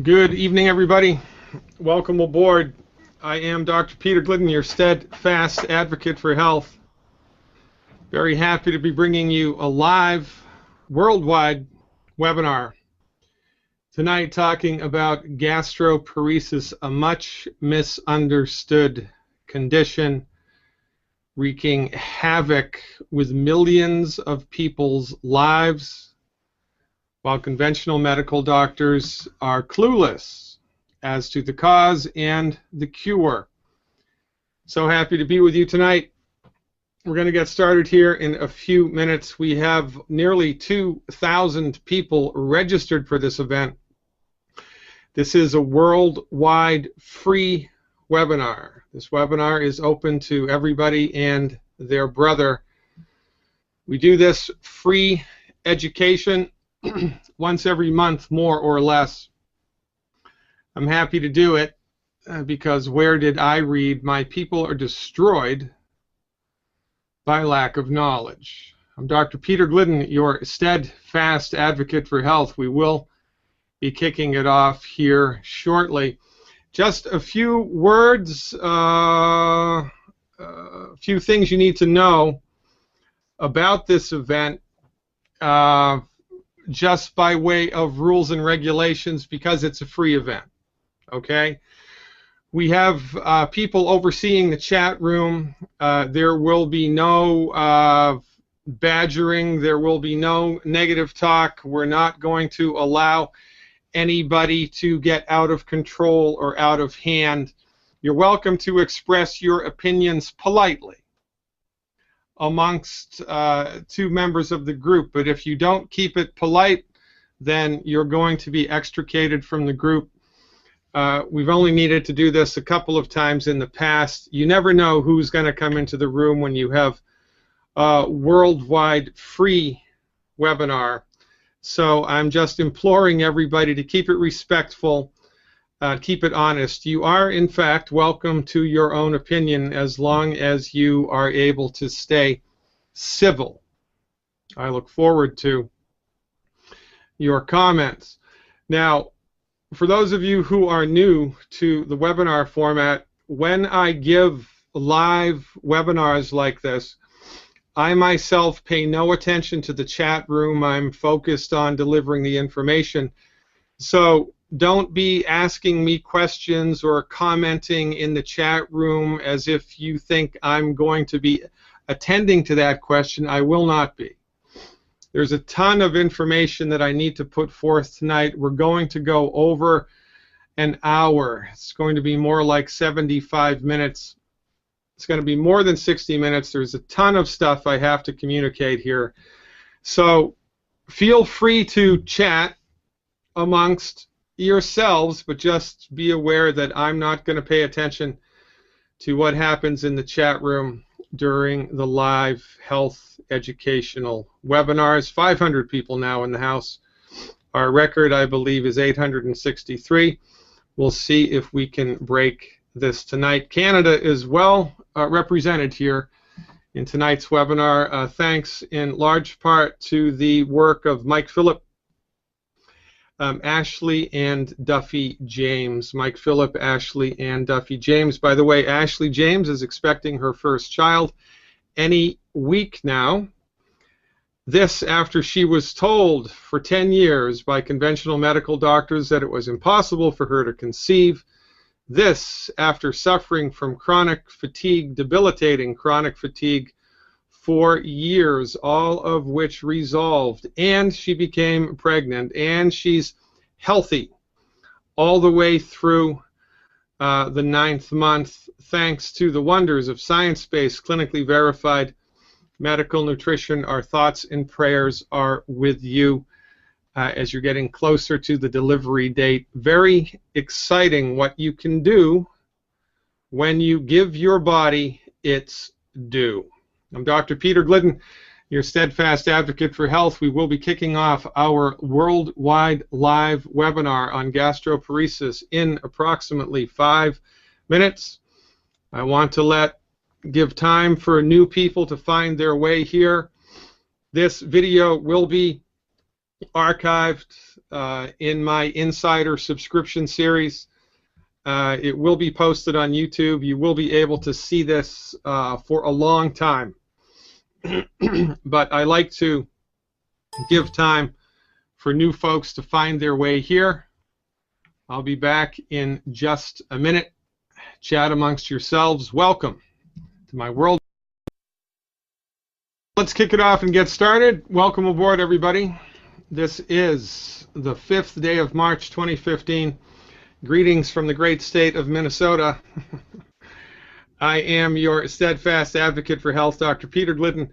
Good evening, everybody. Welcome aboard. I am Dr. Peter Glidden, your steadfast advocate for health. Very happy to be bringing you a live, worldwide webinar tonight talking about gastroparesis, a much misunderstood condition wreaking havoc with millions of people's lives, while conventional medical doctors are clueless as to the cause and the cure. So happy to be with you tonight. We're going to get started here in a few minutes. We have nearly 2,000 people registered for this event. This is a worldwide free webinar. This webinar is open to everybody and their brother. We do this free education once every month, more or less. I'm happy to do it because where did I read? My people are destroyed by lack of knowledge. I'm Dr. Peter Glidden, your steadfast advocate for health. We will be kicking it off here shortly. Just a few words, a few things you need to know about this event. Just by way of rules and regulations, because it's a free event. Okay, we have people overseeing the chat room. There will be no badgering. There will be no negative talk. We're not going to allow anybody to get out of control or out of hand. You're welcome to express your opinions politely amongst two members of the group, but if you don't keep it polite, then you're going to be extricated from the group. We've only needed to do this a couple of times in the past. You never know who's going to come into the room when you have a worldwide free webinar. So I'm just imploring everybody to keep it respectful, keep it honest. You are, in fact, welcome to your own opinion as long as you are able to stay civil. I look forward to your comments. Now, for those of you who are new to the webinar format, when I give live webinars like this, I myself pay no attention to the chat room. I'm focused on delivering the information. So don't be asking me questions or commenting in the chat room as if you think I'm going to be attending to that question. I will not be. There's a ton of information that I need to put forth tonight. We're going to go over an hour. It's going to be more like 75 minutes. It's going to be more than 60 minutes. There's a ton of stuff I have to communicate here. So feel free to chat amongst yourselves, but just be aware that I'm not going to pay attention to what happens in the chat room during the live health educational webinars. 500 people now in the house. Our record, I believe, is 863. We'll see if we can break this tonight. Canada is well represented here in tonight's webinar, thanks in large part to the work of Mike Phillip, Ashley and Duffy James. Mike Phillip, Ashley, and Duffy James. By the way, Ashley James is expecting her first child any week now. This after she was told for 10 years by conventional medical doctors that it was impossible for her to conceive. This after suffering from chronic fatigue, debilitating chronic fatigue, for years, all of which resolved, and she became pregnant, and she's healthy all the way through the 9th month, thanks to the wonders of science-based, clinically verified medical nutrition. Our thoughts and prayers are with you as you're getting closer to the delivery date. Very exciting what you can do when you give your body its due. I'm Dr. Peter Glidden, your steadfast advocate for health. We will be kicking off our worldwide live webinar on gastroparesis in approximately 5 minutes. I want to give time for new people to find their way here. This video will be archived in my Insider subscription series. It will be posted on YouTube. You will be able to see this for a long time. But I like to give time for new folks to find their way here. I'll be back in just a minute. Chat amongst yourselves. Welcome to my world. Let's kick it off and get started. Welcome aboard, everybody. This is the 5th day of March 2015. Greetings from the great state of Minnesota. I am your steadfast advocate for health, Dr. Peter Glidden.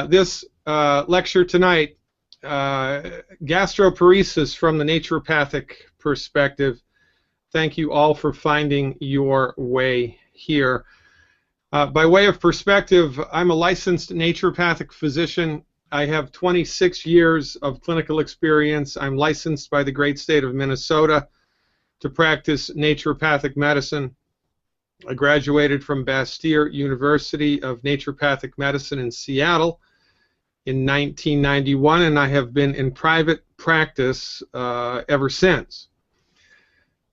This lecture tonight, gastroparesis from the naturopathic perspective. Thank you all for finding your way here. By way of perspective, I'm a licensed naturopathic physician. I have 26 years of clinical experience. I'm licensed by the great state of Minnesota to practice naturopathic medicine. I graduated from Bastyr University of Naturopathic Medicine in Seattle in 1991, and I have been in private practice ever since.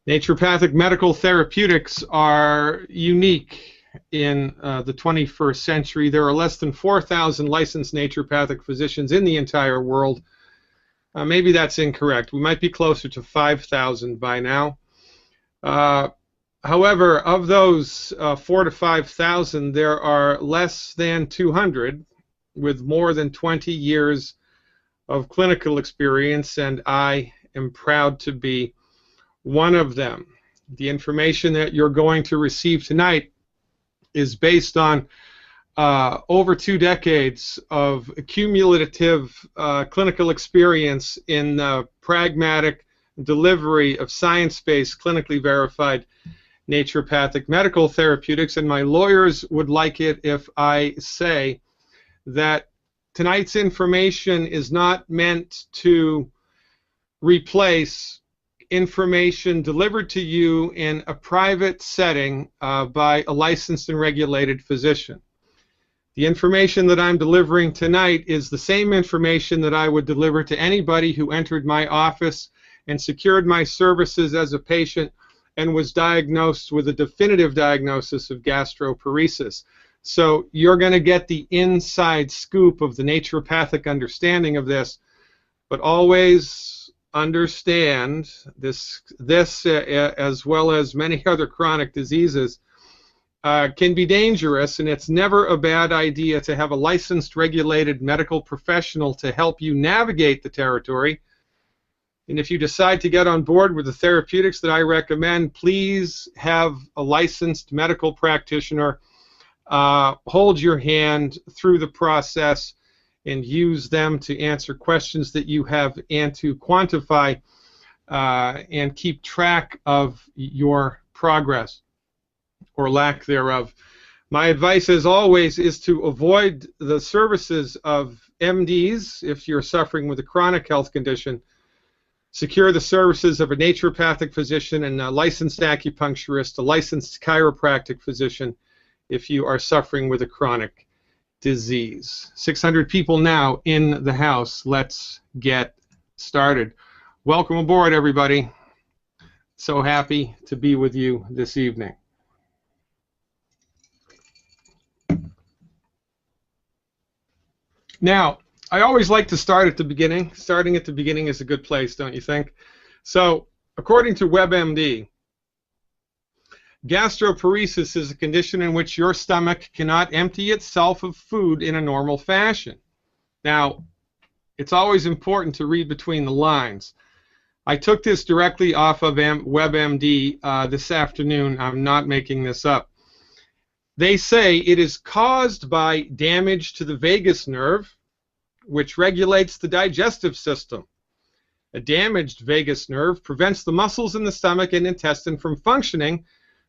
Naturopathic medical therapeutics are unique in the 21st century. There are less than 4,000 licensed naturopathic physicians in the entire world. Maybe that's incorrect. We might be closer to 5,000 by now. However, of those 4,000 to 5,000, there are less than 200 with more than 20 years of clinical experience, and I am proud to be one of them. The information that you're going to receive tonight is based on over 2 decades of cumulative clinical experience in the pragmatic delivery of science-based, clinically verified naturopathic medical therapeutics, and my lawyers would like it if I say that tonight's information is not meant to replace information delivered to you in a private setting by a licensed and regulated physician. The information that I'm delivering tonight is the same information that I would deliver to anybody who entered my office and secured my services as a patient and was diagnosed with a definitive diagnosis of gastroparesis. So you're going to get the inside scoop of the naturopathic understanding of this, but always understand this as well as many other chronic diseases can be dangerous, and it's never a bad idea to have a licensed, regulated medical professional to help you navigate the territory. And if you decide to get on board with the therapeutics that I recommend, please have a licensed medical practitioner hold your hand through the process and use them to answer questions that you have and to quantify and keep track of your progress or lack thereof. My advice, as always, is to avoid the services of MDs if you're suffering with a chronic health condition. Secure the services of a naturopathic physician and a licensed acupuncturist, a licensed chiropractic physician if you are suffering with a chronic disease. 600 people now in the house. Let's get started. Welcome aboard, everybody. So happy to be with you this evening. Now, I always like to start at the beginning. Starting at the beginning is a good place, don't you think? So, according to WebMD, gastroparesis is a condition in which your stomach cannot empty itself of food in a normal fashion. Now, it's always important to read between the lines. I took this directly off of WebMD this afternoon. I'm not making this up. They say it is caused by damage to the vagus nerve, which regulates the digestive system. A damaged vagus nerve prevents the muscles in the stomach and intestine from functioning,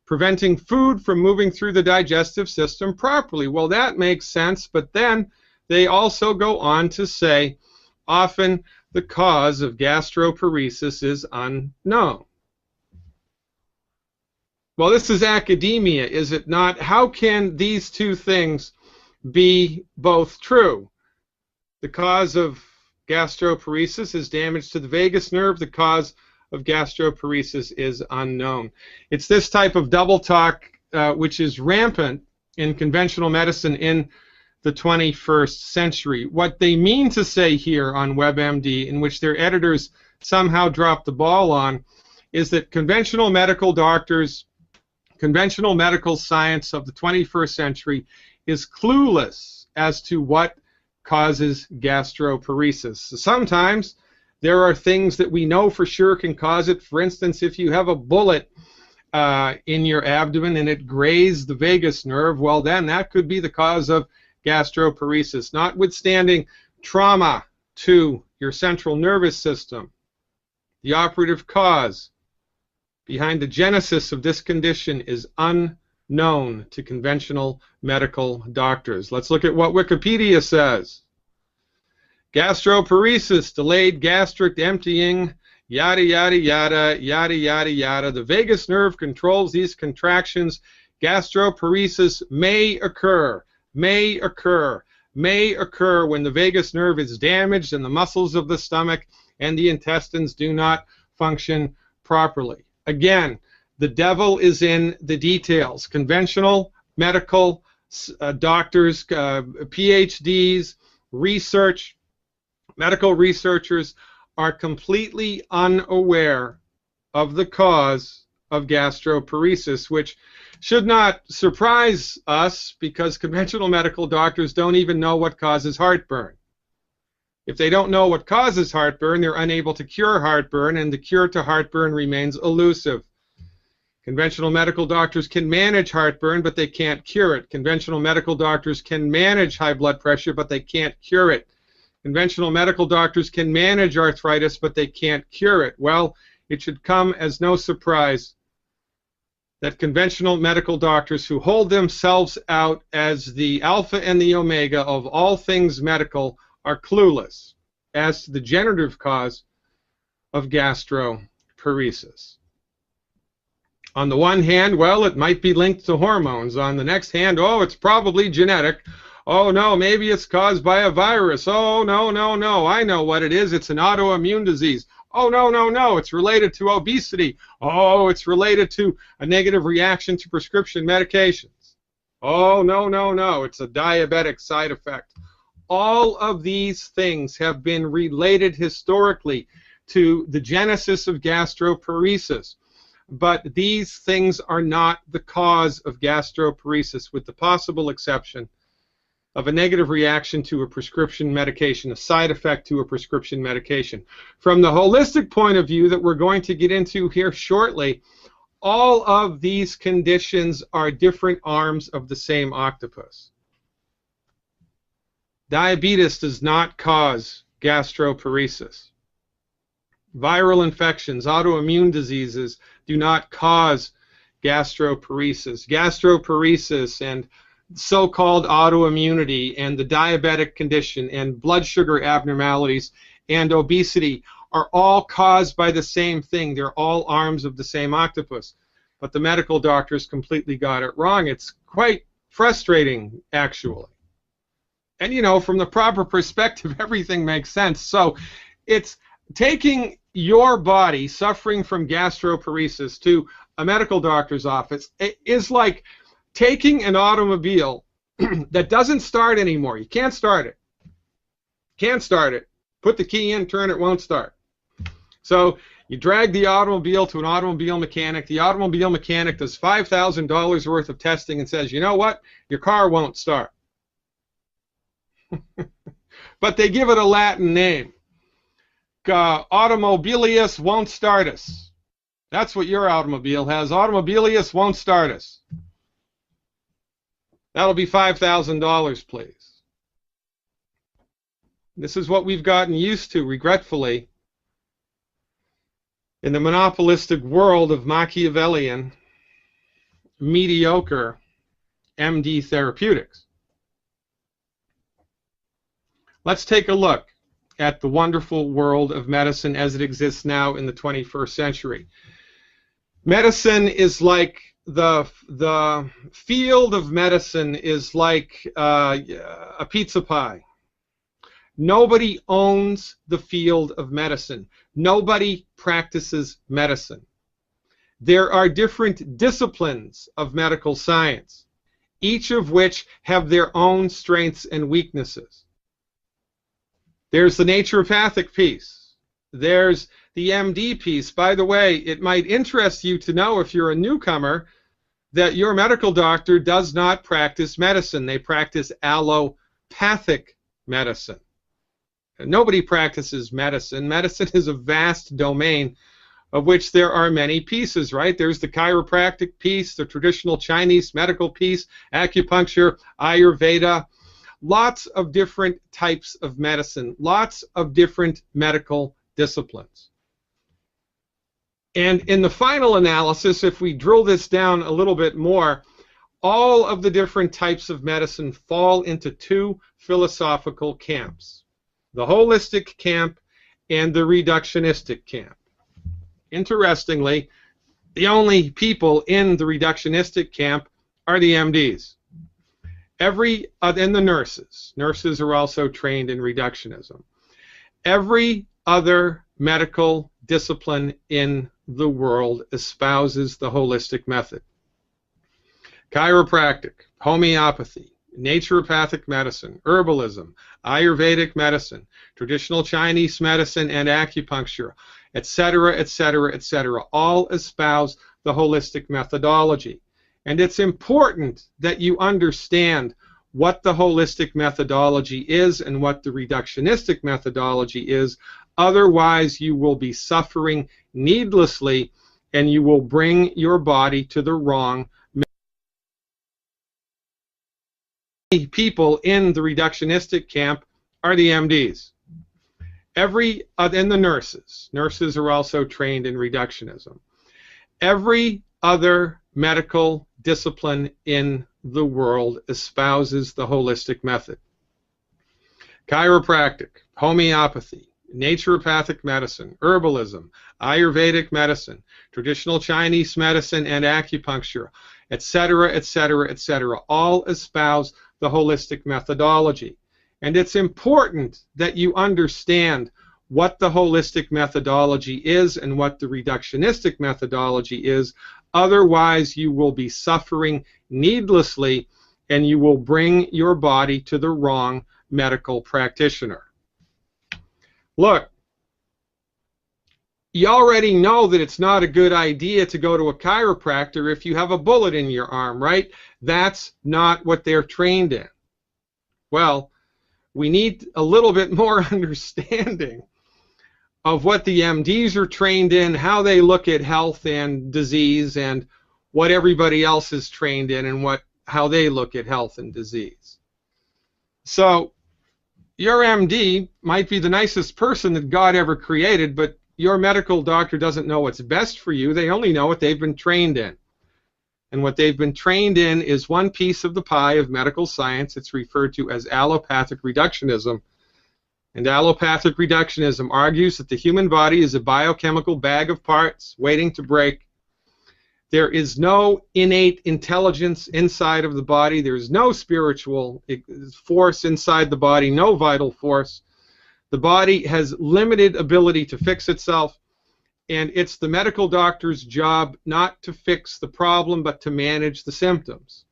preventing food from moving through the digestive system properly. Well, that makes sense, but then they also go on to say often the cause of gastroparesis is unknown. Well, this is academia, is it not? How can these two things be both true? The cause of gastroparesis is damage to the vagus nerve. The cause of gastroparesis is unknown. It's this type of double talk which is rampant in conventional medicine in the 21st century. What they mean to say here on WebMD, in which their editors somehow dropped the ball on, is that conventional medical doctors, conventional medical science of the 21st century is clueless as to what causes gastroparesis. So sometimes there are things that we know for sure can cause it. For instance, if you have a bullet in your abdomen and it grazed the vagus nerve, well then that could be the cause of gastroparesis, notwithstanding trauma to your central nervous system. The operative cause behind the genesis of this condition is unknown to conventional medical doctors. Let's look at what Wikipedia says. Gastroparesis, delayed gastric emptying, yada, yada, yada, yada, yada, yada. The vagus nerve controls these contractions. Gastroparesis may occur when the vagus nerve is damaged and the muscles of the stomach and the intestines do not function properly. Again, the devil is in the details. Conventional medical doctors, PhDs, medical researchers are completely unaware of the cause of gastroparesis, which should not surprise us because conventional medical doctors don't even know what causes heartburn. If they don't know what causes heartburn, they're unable to cure heartburn, and the cure to heartburn remains elusive. Conventional medical doctors can manage heartburn, but they can't cure it. Conventional medical doctors can manage high blood pressure, but they can't cure it. Conventional medical doctors can manage arthritis, but they can't cure it. Well, it should come as no surprise that conventional medical doctors who hold themselves out as the alpha and the omega of all things medical are clueless as to the generative cause of gastroparesis. On the one hand, well, it might be linked to hormones. On the next hand, oh, it's probably genetic. Oh, no, maybe it's caused by a virus. Oh, no, no, no, I know what it is. It's an autoimmune disease. Oh, no, no, no, it's related to obesity. Oh, it's related to a negative reaction to prescription medications. Oh, no, no, no, it's a diabetic side effect. All of these things have been related historically to the genesis of gastroparesis. But these things are not the cause of gastroparesis, with the possible exception of a negative reaction to a prescription medication, a side effect to a prescription medication. From the holistic point of view that we're going to get into here shortly, all of these conditions are different arms of the same octopus. Diabetes does not cause gastroparesis. Viral infections, autoimmune diseases do not cause gastroparesis. Gastroparesis and so-called autoimmunity and the diabetic condition and blood sugar abnormalities and obesity are all caused by the same thing. They're all arms of the same octopus. But the medical doctors completely got it wrong. It's quite frustrating, actually. And, you know, from the proper perspective, everything makes sense. So it's taking your body suffering from gastroparesis to a medical doctor's office. It is like taking an automobile that doesn't start anymore. You can't start it. Can't start it. Put the key in, turn it, won't start. So you drag the automobile to an automobile mechanic. The automobile mechanic does $5,000 worth of testing and says, you know what? Your car won't start. But they give it a Latin name. Automobilius won't startus. That's what your automobile has. Automobilius won't startus. That'll be $5,000, please. This is what we've gotten used to, regretfully, in the monopolistic world of Machiavellian, mediocre MD therapeutics. Let's take a look at the wonderful world of medicine as it exists now in the 21st century. Medicine is like the field of medicine is like a pizza pie. Nobody owns the field of medicine. Nobody practices medicine. There are different disciplines of medical science, each of which have their own strengths and weaknesses. There's the naturopathic piece. There's the MD piece. By the way, it might interest you to know, if you're a newcomer, that your medical doctor does not practice medicine. They practice allopathic medicine. Nobody practices medicine. Medicine is a vast domain of which there are many pieces, right? There's the chiropractic piece, the traditional Chinese medical piece, acupuncture, Ayurveda, lots of different types of medicine, lots of different medical disciplines. And in the final analysis, if we drill this down a little bit more, all of the different types of medicine fall into two philosophical camps: the holistic camp and the reductionistic camp. Interestingly, the only people in the reductionistic camp are the MDs. And the nurses. Nurses are also trained in reductionism. Every other medical discipline in the world espouses the holistic method. Chiropractic, homeopathy, naturopathic medicine, herbalism, Ayurvedic medicine, traditional Chinese medicine, and acupuncture, etc., etc., etc., all espouse the holistic methodology. And it's important that you understand what the holistic methodology is and what the reductionistic methodology is. Otherwise, you will be suffering needlessly, and you will bring your body to the wrong people in the reductionistic camp are the MDs. And the nurses. Nurses are also trained in reductionism. Every other medical discipline in the world espouses the holistic method. Chiropractic, homeopathy, naturopathic medicine, herbalism, Ayurvedic medicine, traditional Chinese medicine, and acupuncture, etc., etc., etc., all espouse the holistic methodology. And it's important that you understand what the holistic methodology is and what the reductionistic methodology is. Otherwise, you will be suffering needlessly, and you will bring your body to the wrong medical practitioner. Look, you already know that it's not a good idea to go to a chiropractor if you have a bullet in your arm, right? That's not what they're trained in. Well, we need a little bit more understanding of what the MDs are trained in, how they look at health and disease, and what everybody else is trained in and how they look at health and disease. So your MD might be the nicest person that God ever created, but your medical doctor doesn't know what's best for you. They only know what they've been trained in. And what they've been trained in is one piece of the pie of medical science. It's referred to as allopathic reductionism. And allopathic reductionism argues that the human body is a biochemical bag of parts waiting to break. There is no innate intelligence inside of the body. There is no spiritual force inside the body, no vital force. The body has limited ability to fix itself, and it's the medical doctor's job not to fix the problem, but to manage the symptoms.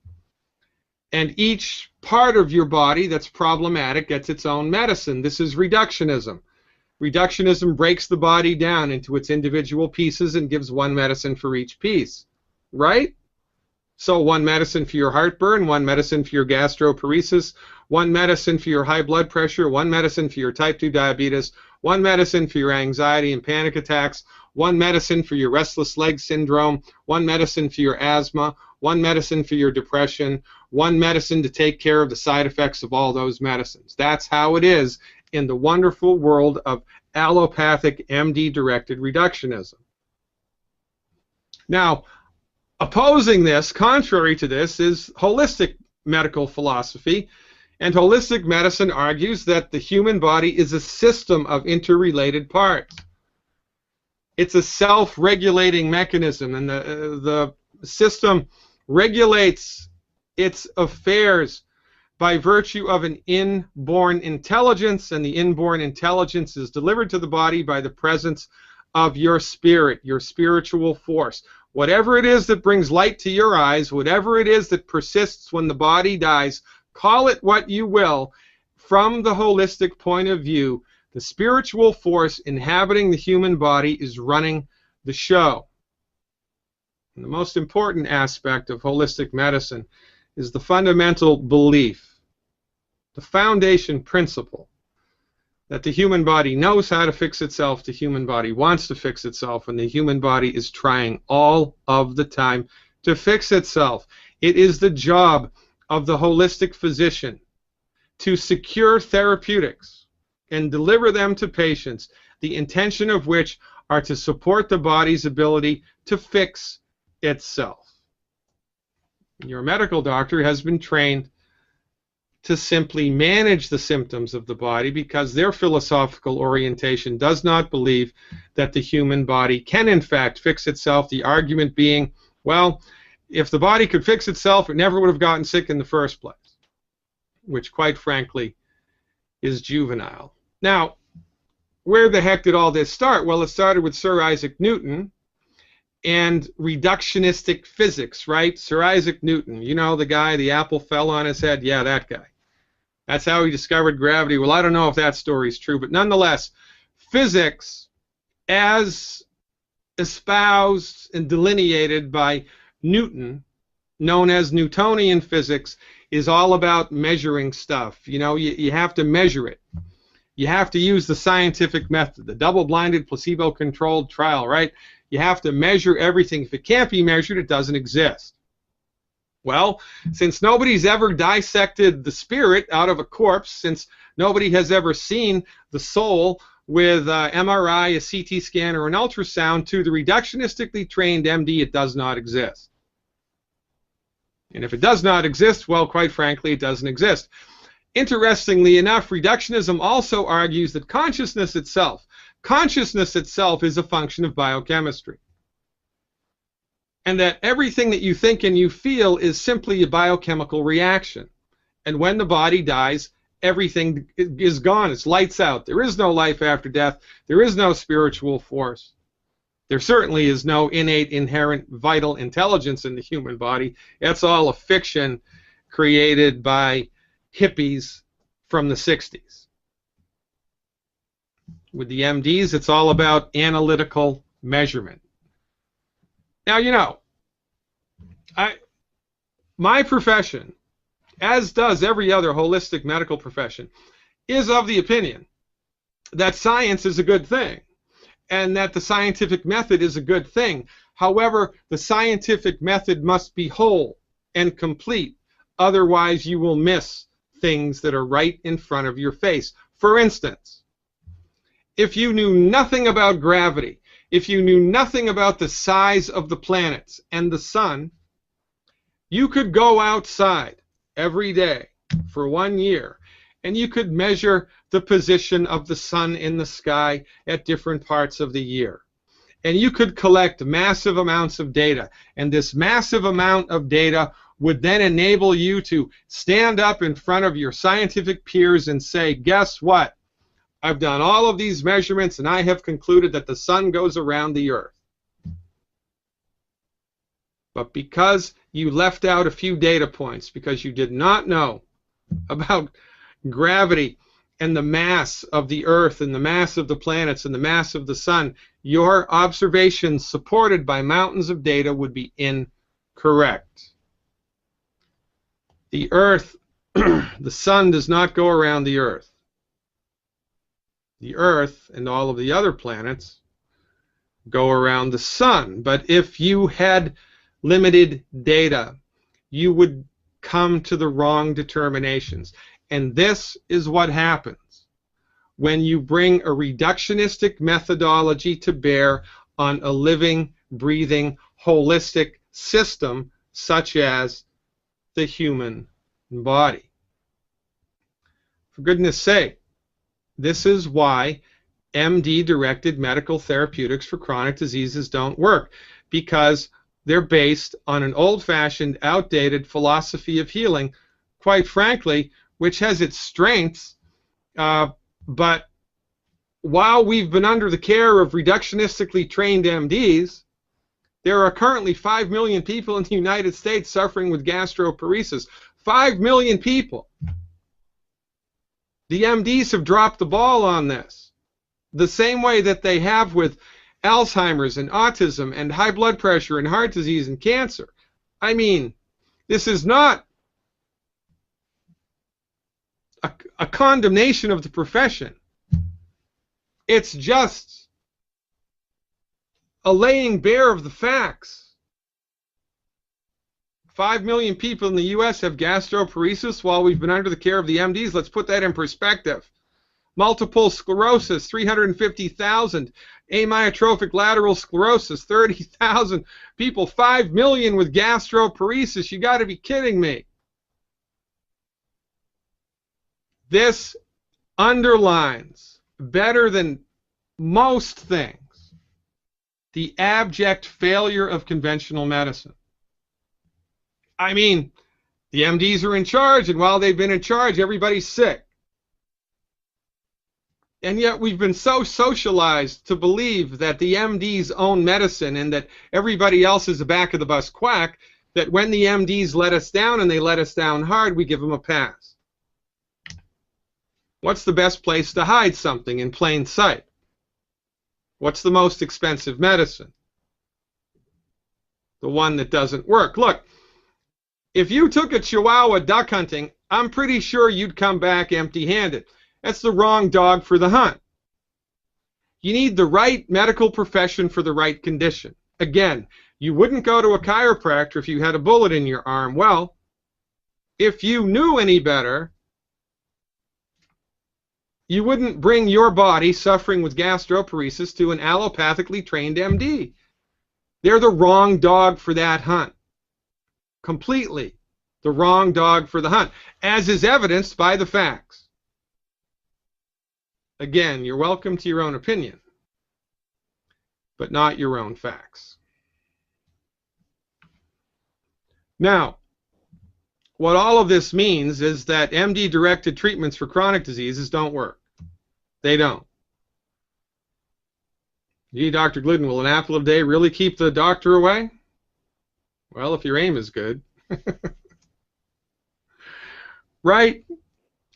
And each part of your body that's problematic gets its own medicine. This is reductionism. Reductionism breaks the body down into its individual pieces and gives one medicine for each piece, right? So one medicine for your heartburn, one medicine for your gastroparesis, one medicine for your high blood pressure, one medicine for your type 2 diabetes, one medicine for your anxiety and panic attacks, one medicine for your restless leg syndrome, one medicine for your asthma, one medicine for your depression, one medicine to take care of the side effects of all those medicines. That's how it is in the wonderful world of allopathic MD-directed reductionism. Now, opposing this, contrary to this, is holistic medical philosophy. And holistic medicine argues that the human body is a system of interrelated parts. It's a self-regulating mechanism, and the system regulates its affairs by virtue of an inborn intelligence, and the inborn intelligence is delivered to the body by the presence of your spirit, your spiritual force. Whatever it is that brings light to your eyes, whatever it is that persists when the body dies, call it what you will, from the holistic point of view, the spiritual force inhabiting the human body is running the show. And the most important aspect of holistic medicine is the fundamental belief, the foundation principle, that the human body knows how to fix itself, the human body wants to fix itself, and the human body is trying all of the time to fix itself. It is the job of the holistic physician to secure therapeutics and deliver them to patients, the intention of which are to support the body's ability to fix itself. Your medical doctor has been trained to simply manage the symptoms of the body because their philosophical orientation does not believe that the human body can in fact fix itself. The argument being, well, if the body could fix itself, it never would have gotten sick in the first place, which quite frankly is juvenile. Now, where the heck did all this start? Well, it started with Sir Isaac Newton and reductionistic physics, right? Sir Isaac Newton, you know, the guy, the apple fell on his head. Yeah, that guy. That's how he discovered gravity. Well, I don't know if that story's true, but nonetheless, physics, as espoused and delineated by Newton, known as Newtonian physics, is all about measuring stuff. You know, you have to measure it. You have to use the scientific method, the double-blinded, placebo-controlled trial, right? You have to measure everything. If it can't be measured, it doesn't exist. Well, since nobody's ever dissected the spirit out of a corpse, since nobody has ever seen the soul with MRI, a CT scan, or an ultrasound, to the reductionistically trained MD, it does not exist. And if it does not exist, well, quite frankly, it doesn't exist. Interestingly enough, reductionism also argues that consciousness itself is a function of biochemistry. And that everything that you think and you feel is simply a biochemical reaction. And when the body dies, everything is gone. It's lights out. There is no life after death. There is no spiritual force. There certainly is no innate, inherent, vital intelligence in the human body. That's all a fiction created by hippies from the 60s. With the MDs, it's all about analytical measurement. Now, you know, my profession, as does every other holistic medical profession, is of the opinion that science is a good thing and that the scientific method is a good thing. However, the scientific method must be whole and complete. Otherwise, you will miss things that are right in front of your face. For instance, if you knew nothing about gravity, if you knew nothing about the size of the planets and the sun, you could go outside every day for 1 year and you could measure the position of the sun in the sky at different parts of the year. And you could collect massive amounts of data, and this massive amount of data would then enable you to stand up in front of your scientific peers and say, guess what? I've done all of these measurements and I have concluded that the sun goes around the earth. But because you left out a few data points, because you did not know about gravity and the mass of the earth and the mass of the planets and the mass of the sun, your observations supported by mountains of data would be incorrect. The earth, the sun does not go around the earth. The earth and all of the other planets go around the sun. But if you had limited data, you would come to the wrong determinations. And this is what happens when you bring a reductionistic methodology to bear on a living, breathing, holistic system such as the human body. For goodness sake, this is why MD-directed medical therapeutics for chronic diseases don't work, because they're based on an old-fashioned, outdated philosophy of healing quite frankly, which has its strengths, but while we've been under the care of reductionistically trained MDs, there are currently 5 million people in the United States suffering with gastroparesis. 5 million people. The MDs have dropped the ball on this, the same way that they have with Alzheimer's and autism and high blood pressure and heart disease and cancer. I mean, this is not a condemnation of the profession. It's just a laying bare of the facts. 5 million people in the U.S. have gastroparesis while we've been under the care of the MDs. Let's put that in perspective. Multiple sclerosis, 350,000. Amyotrophic lateral sclerosis, 30,000 people. 5 million with gastroparesis. You got to be kidding me. This underlines, better than most things, the abject failure of conventional medicine. I mean, the MDs are in charge, and while they've been in charge, everybody's sick. And yet we've been so socialized to believe that the MDs own medicine and that everybody else is a back-of-the-bus quack, that when the MDs let us down, and they let us down hard, we give them a pass. What's the best place to hide something in plain sight? What's the most expensive medicine? The one that doesn't work. Look, if you took a Chihuahua duck hunting, I'm pretty sure you'd come back empty-handed. That's the wrong dog for the hunt. You need the right medical profession for the right condition. Again, you wouldn't go to a chiropractor if you had a bullet in your arm. Well, if you knew any better, you wouldn't bring your body suffering with gastroparesis to an allopathically trained MD. They're the wrong dog for that hunt. Completely the wrong dog for the hunt, as is evidenced by the facts. Again, you're welcome to your own opinion, but not your own facts. Now, what all of this means is that MD-directed treatments for chronic diseases don't work. They don't. Gee, Dr. Glidden, will an apple a day really keep the doctor away? Well, if your aim is good. Right?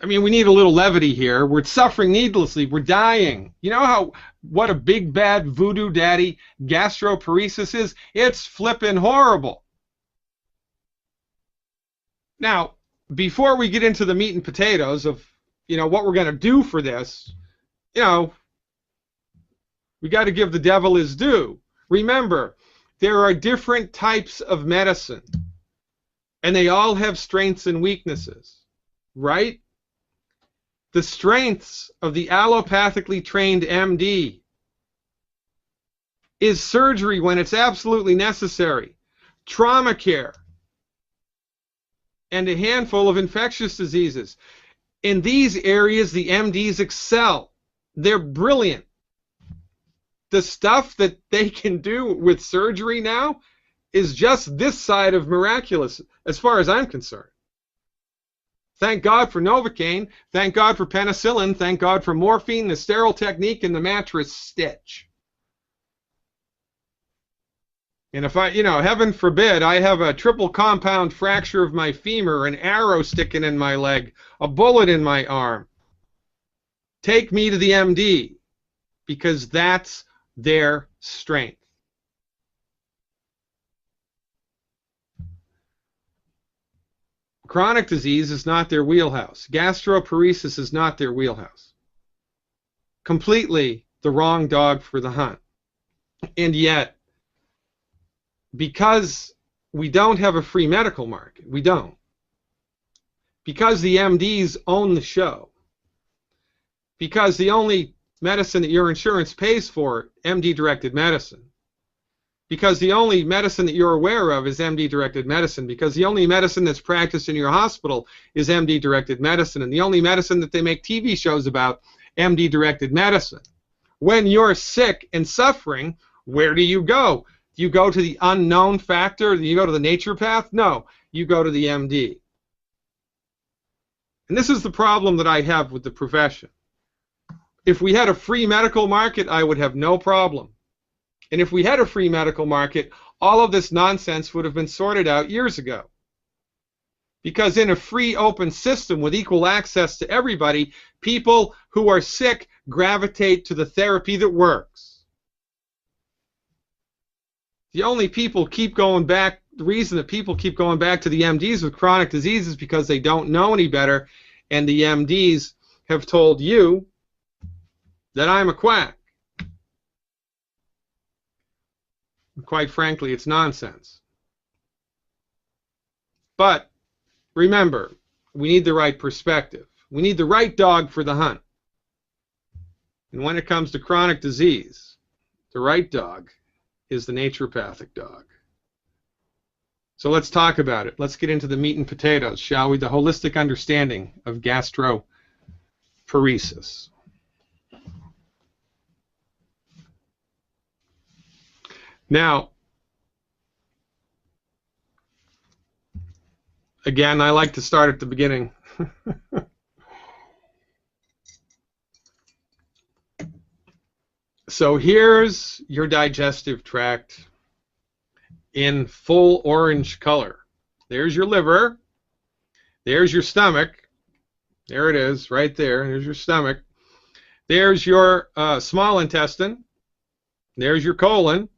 I mean, we need a little levity here. We're suffering needlessly. We're dying. You know what a big bad voodoo daddy gastroparesis is? It's flippin' horrible. Now, before we get into the meat and potatoes of, what we're going to do for this, we got to give the devil his due. Remember, there are different types of medicine, and they all have strengths and weaknesses, right? The strengths of the allopathically trained MD is surgery when it's absolutely necessary, trauma care, and a handful of infectious diseases. In these areas, the MDs excel. They're brilliant. The stuff that they can do with surgery now is just this side of miraculous, as far as I'm concerned. Thank God for Novocaine. Thank God for penicillin. Thank God for morphine, the sterile technique, and the mattress stitch. And if heaven forbid, I have a triple compound fracture of my femur, an arrow sticking in my leg, a bullet in my arm, take me to the MD, because that's their strength. Chronic disease is not their wheelhouse. Gastroparesis is not their wheelhouse. Completely the wrong dog for the hunt. And yet, because we don't have a free medical market, we don't. Because the MDs own the show. Because the only medicine that your insurance pays for, MD-directed medicine. Because the only medicine that you're aware of is MD-directed medicine. Because the only medicine that's practiced in your hospital is MD-directed medicine. And the only medicine that they make TV shows about, MD-directed medicine. When you're sick and suffering, where do you go? Do you go to the unknown factor? Do you go to the nature path? No, you go to the MD. And this is the problem that I have with the profession. If we had a free medical market, I would have no problem. And if we had a free medical market, all of this nonsense would have been sorted out years ago. Because in a free, open system with equal access to everybody, people who are sick gravitate to the therapy that works. The only people keep going back, the reason that people keep going back to the MDs with chronic disease is because they don't know any better, and the MDs have told you that I'm a quack. Quite frankly, it's nonsense. But remember, we need the right perspective. We need the right dog for the hunt. And when it comes to chronic disease, the right dog is the naturopathic dog. So let's talk about it. Let's get into the meat and potatoes, shall we? The holistic understanding of gastroparesis. Now, again, I like to start at the beginning. So here's your digestive tract in full orange color. There's your liver. There's your stomach. There it is, right there. There's your stomach. There's your small intestine. There's your colon.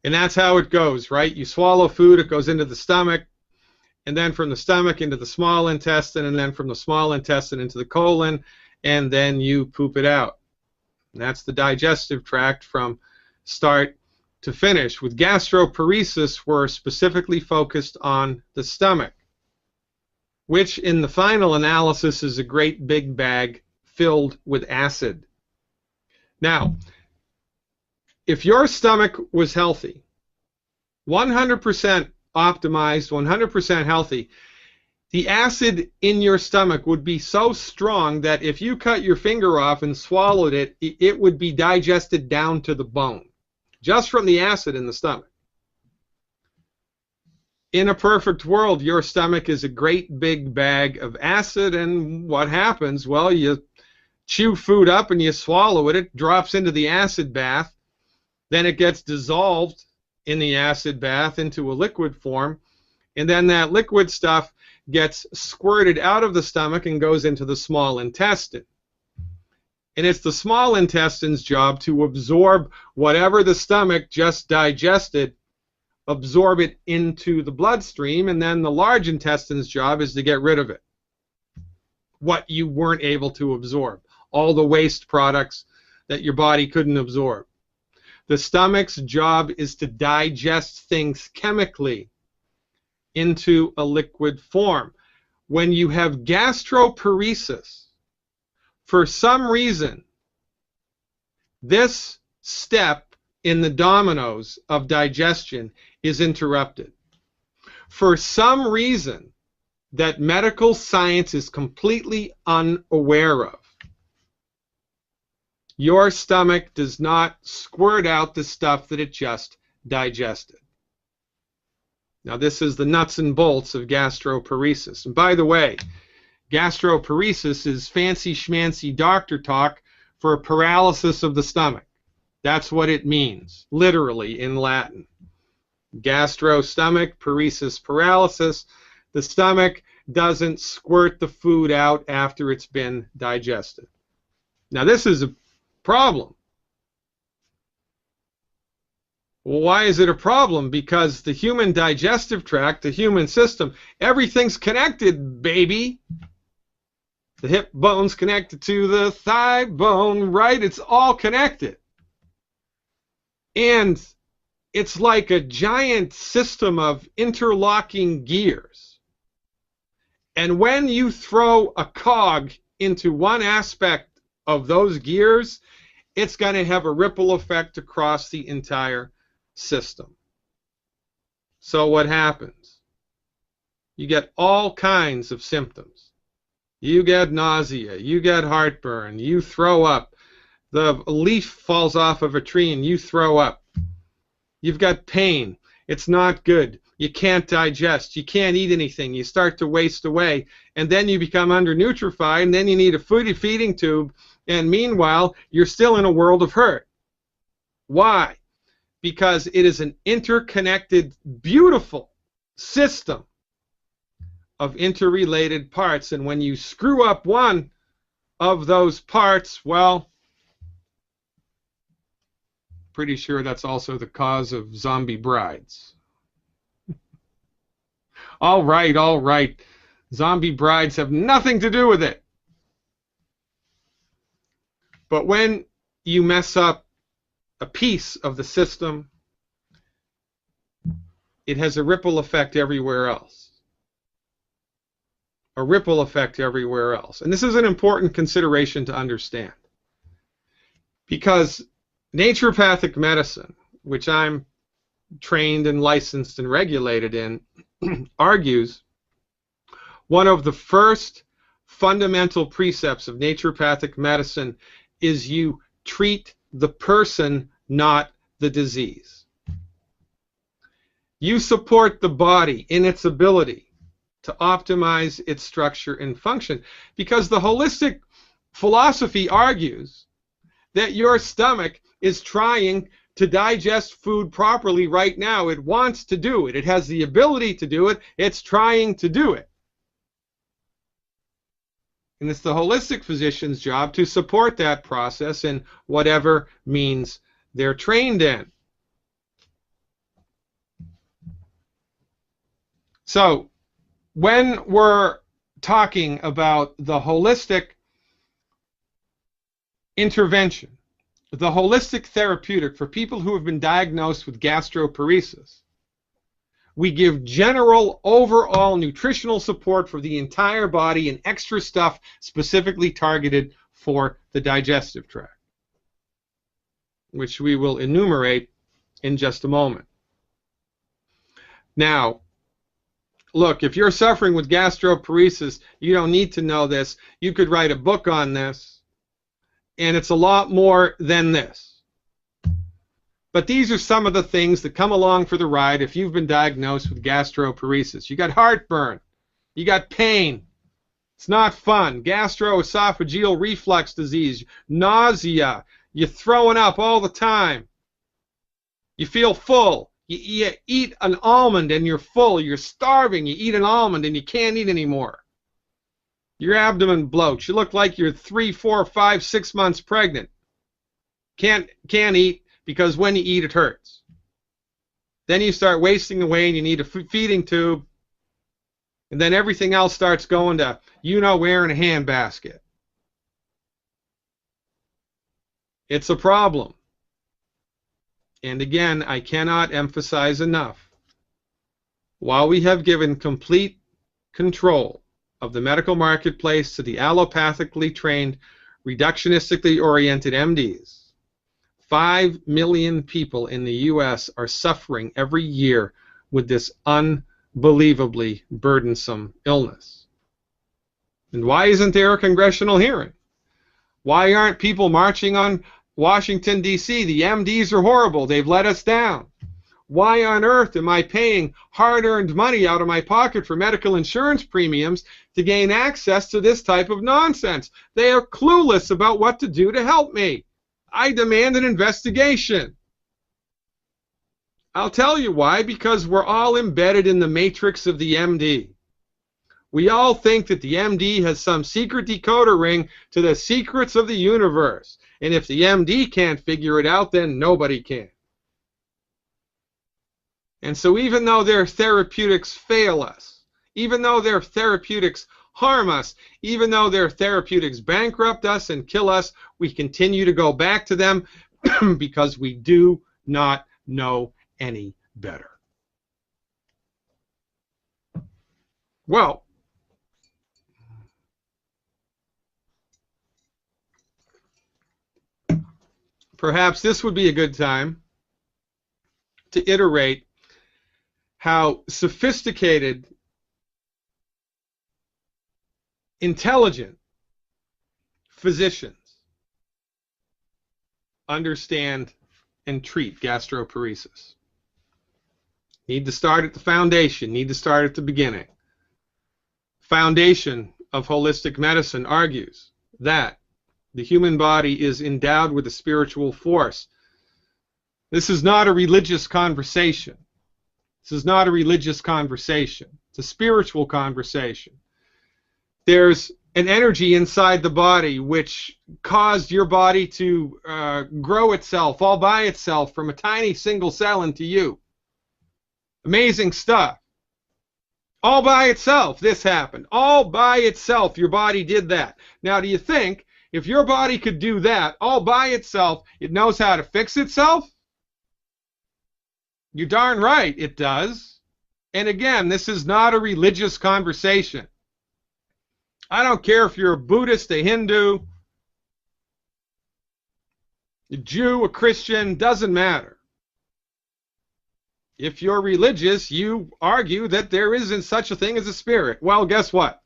And that's how it goes, right? You swallow food, it goes into the stomach, and then from the stomach into the small intestine, and then from the small intestine into the colon, and then you poop it out. And that's the digestive tract from start to finish. With gastroparesis, we're specifically focused on the stomach, which in the final analysis is a great big bag filled with acid. Now, if your stomach was healthy, 100% optimized, 100% healthy, the acid in your stomach would be so strong that if you cut your finger off and swallowed it, it would be digested down to the bone, just from the acid in the stomach. In a perfect world, your stomach is a great big bag of acid, and what happens? Well, you chew food up and you swallow it, it drops into the acid bath, then it gets dissolved in the acid bath into a liquid form, and then that liquid stuff gets squirted out of the stomach and goes into the small intestine. And it's the small intestine's job to absorb whatever the stomach just digested, absorb it into the bloodstream, and then the large intestine's job is to get rid of it. What you weren't able to absorb, all the waste products that your body couldn't absorb. The stomach's job is to digest things chemically into a liquid form. When you have gastroparesis, for some reason, this step in the dominoes of digestion is interrupted. For some reason that medical science is completely unaware of, your stomach does not squirt out the stuff that it just digested. Now, this is the nuts and bolts of gastroparesis. And by the way, gastroparesis is fancy schmancy doctor talk for paralysis of the stomach. That's what it means, literally in Latin. Gastro, stomach, paresis, paralysis. The stomach doesn't squirt the food out after it's been digested. Now, this is a problem. Well, why is it a problem? Because the human digestive tract, the human system, everything's connected, baby. The hip bone's connected to the thigh bone, right? It's all connected. And it's like a giant system of interlocking gears. And when you throw a cog into one aspect of those gears, it's going to have a ripple effect across the entire system. So what happens? You get all kinds of symptoms. You get nausea, you get heartburn, you throw up, the leaf falls off of a tree and you throw up. You've got pain. It's not good. You can't digest. You can't eat anything. You start to waste away. And then you become undernutrified, and then you need a feeding tube. And meanwhile, you're still in a world of hurt. Why? Because it is an interconnected, beautiful system of interrelated parts. And when you screw up one of those parts, well, pretty sure that's also the cause of zombie brides. All right, all right. Zombie brides have nothing to do with it. But when you mess up a piece of the system, it has a ripple effect everywhere else. A ripple effect everywhere else. And this is an important consideration to understand. Because naturopathic medicine, which I'm trained and licensed and regulated in, argues one of the first fundamental precepts of naturopathic medicine is you treat the person, not the disease. You support the body in its ability to optimize its structure and function, because the holistic philosophy argues that your stomach is trying to digest food properly right now. It wants to do it. It has the ability to do it. It's trying to do it. And it's the holistic physician's job to support that process in whatever means they're trained in. So, when we're talking about the holistic intervention, the holistic therapeutic for people who have been diagnosed with gastroparesis, we give general overall nutritional support for the entire body and extra stuff specifically targeted for the digestive tract, which we will enumerate in just a moment. Now, look, if you're suffering with gastroparesis, you don't need to know this. You could write a book on this. And it's a lot more than this. But these are some of the things that come along for the ride if you've been diagnosed with gastroparesis. You got heartburn. You got pain. It's not fun. Gastroesophageal reflux disease. Nausea. You're throwing up all the time. You feel full. You eat an almond and you're full. You're starving. You eat an almond and you can't eat anymore. Your abdomen bloats. You look like you're 3, 4, 5, 6 months pregnant. Can't eat because when you eat it hurts. Then you start wasting away and you need a feeding tube. And then everything else starts going to you-know-where in a handbasket. It's a problem. And again, I cannot emphasize enough. While we have given complete control of the medical marketplace to the allopathically trained, reductionistically oriented MDs, 5 million people in the U.S. are suffering every year with this unbelievably burdensome illness. And why isn't there a congressional hearing? Why aren't people marching on Washington, D.C.? The MDs are horrible. They've let us down. Why on earth am I paying hard-earned money out of my pocket for medical insurance premiums to gain access to this type of nonsense? They are clueless about what to do to help me. I demand an investigation. I'll tell you why. Because we're all embedded in the matrix of the MD. We all think that the MD has some secret decoder ring to the secrets of the universe. And if the MD can't figure it out, then nobody can. And so even though their therapeutics fail us, even though their therapeutics harm us, even though their therapeutics bankrupt us and kill us, we continue to go back to them because we do not know any better. Well, perhaps this would be a good time to iterate how sophisticated, intelligent physicians understand and treat gastroparesis. Need to start at the foundation. Need to start at the beginning. Foundation of holistic medicine argues that the human body is endowed with a spiritual force. This is not a religious conversation. This is not a religious conversation. It's a spiritual conversation. There's an energy inside the body which caused your body to grow itself all by itself from a tiny single cell into you. Amazing stuff. All by itself, this happened. All by itself, your body did that. Now, do you think if your body could do that all by itself, it knows how to fix itself? You're darn right it does. And again, this is not a religious conversation. I don't care if you're a Buddhist, a Hindu, a Jew, a Christian, doesn't matter. If you're religious, you argue that there isn't such a thing as a spirit. Well, guess what?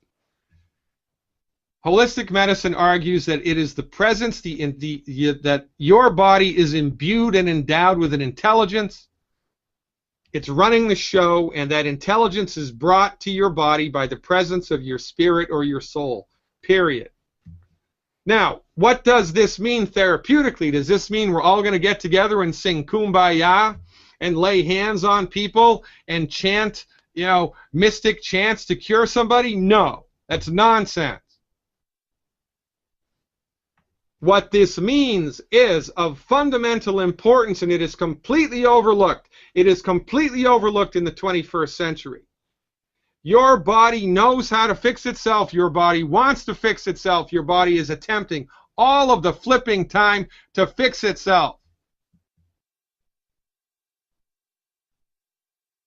Holistic medicine argues that it is the presence, that your body is imbued and endowed with an intelligence. It's running the show, and that intelligence is brought to your body by the presence of your spirit or your soul, period. Now, what does this mean therapeutically? Does this mean we're all going to get together and sing Kumbaya and lay hands on people and chant, mystic chants to cure somebody? No, that's nonsense. What this means is of fundamental importance, and it is completely overlooked. It is completely overlooked in the 21st century. Your body knows how to fix itself. Your body wants to fix itself. Your body is attempting all of the flipping time to fix itself.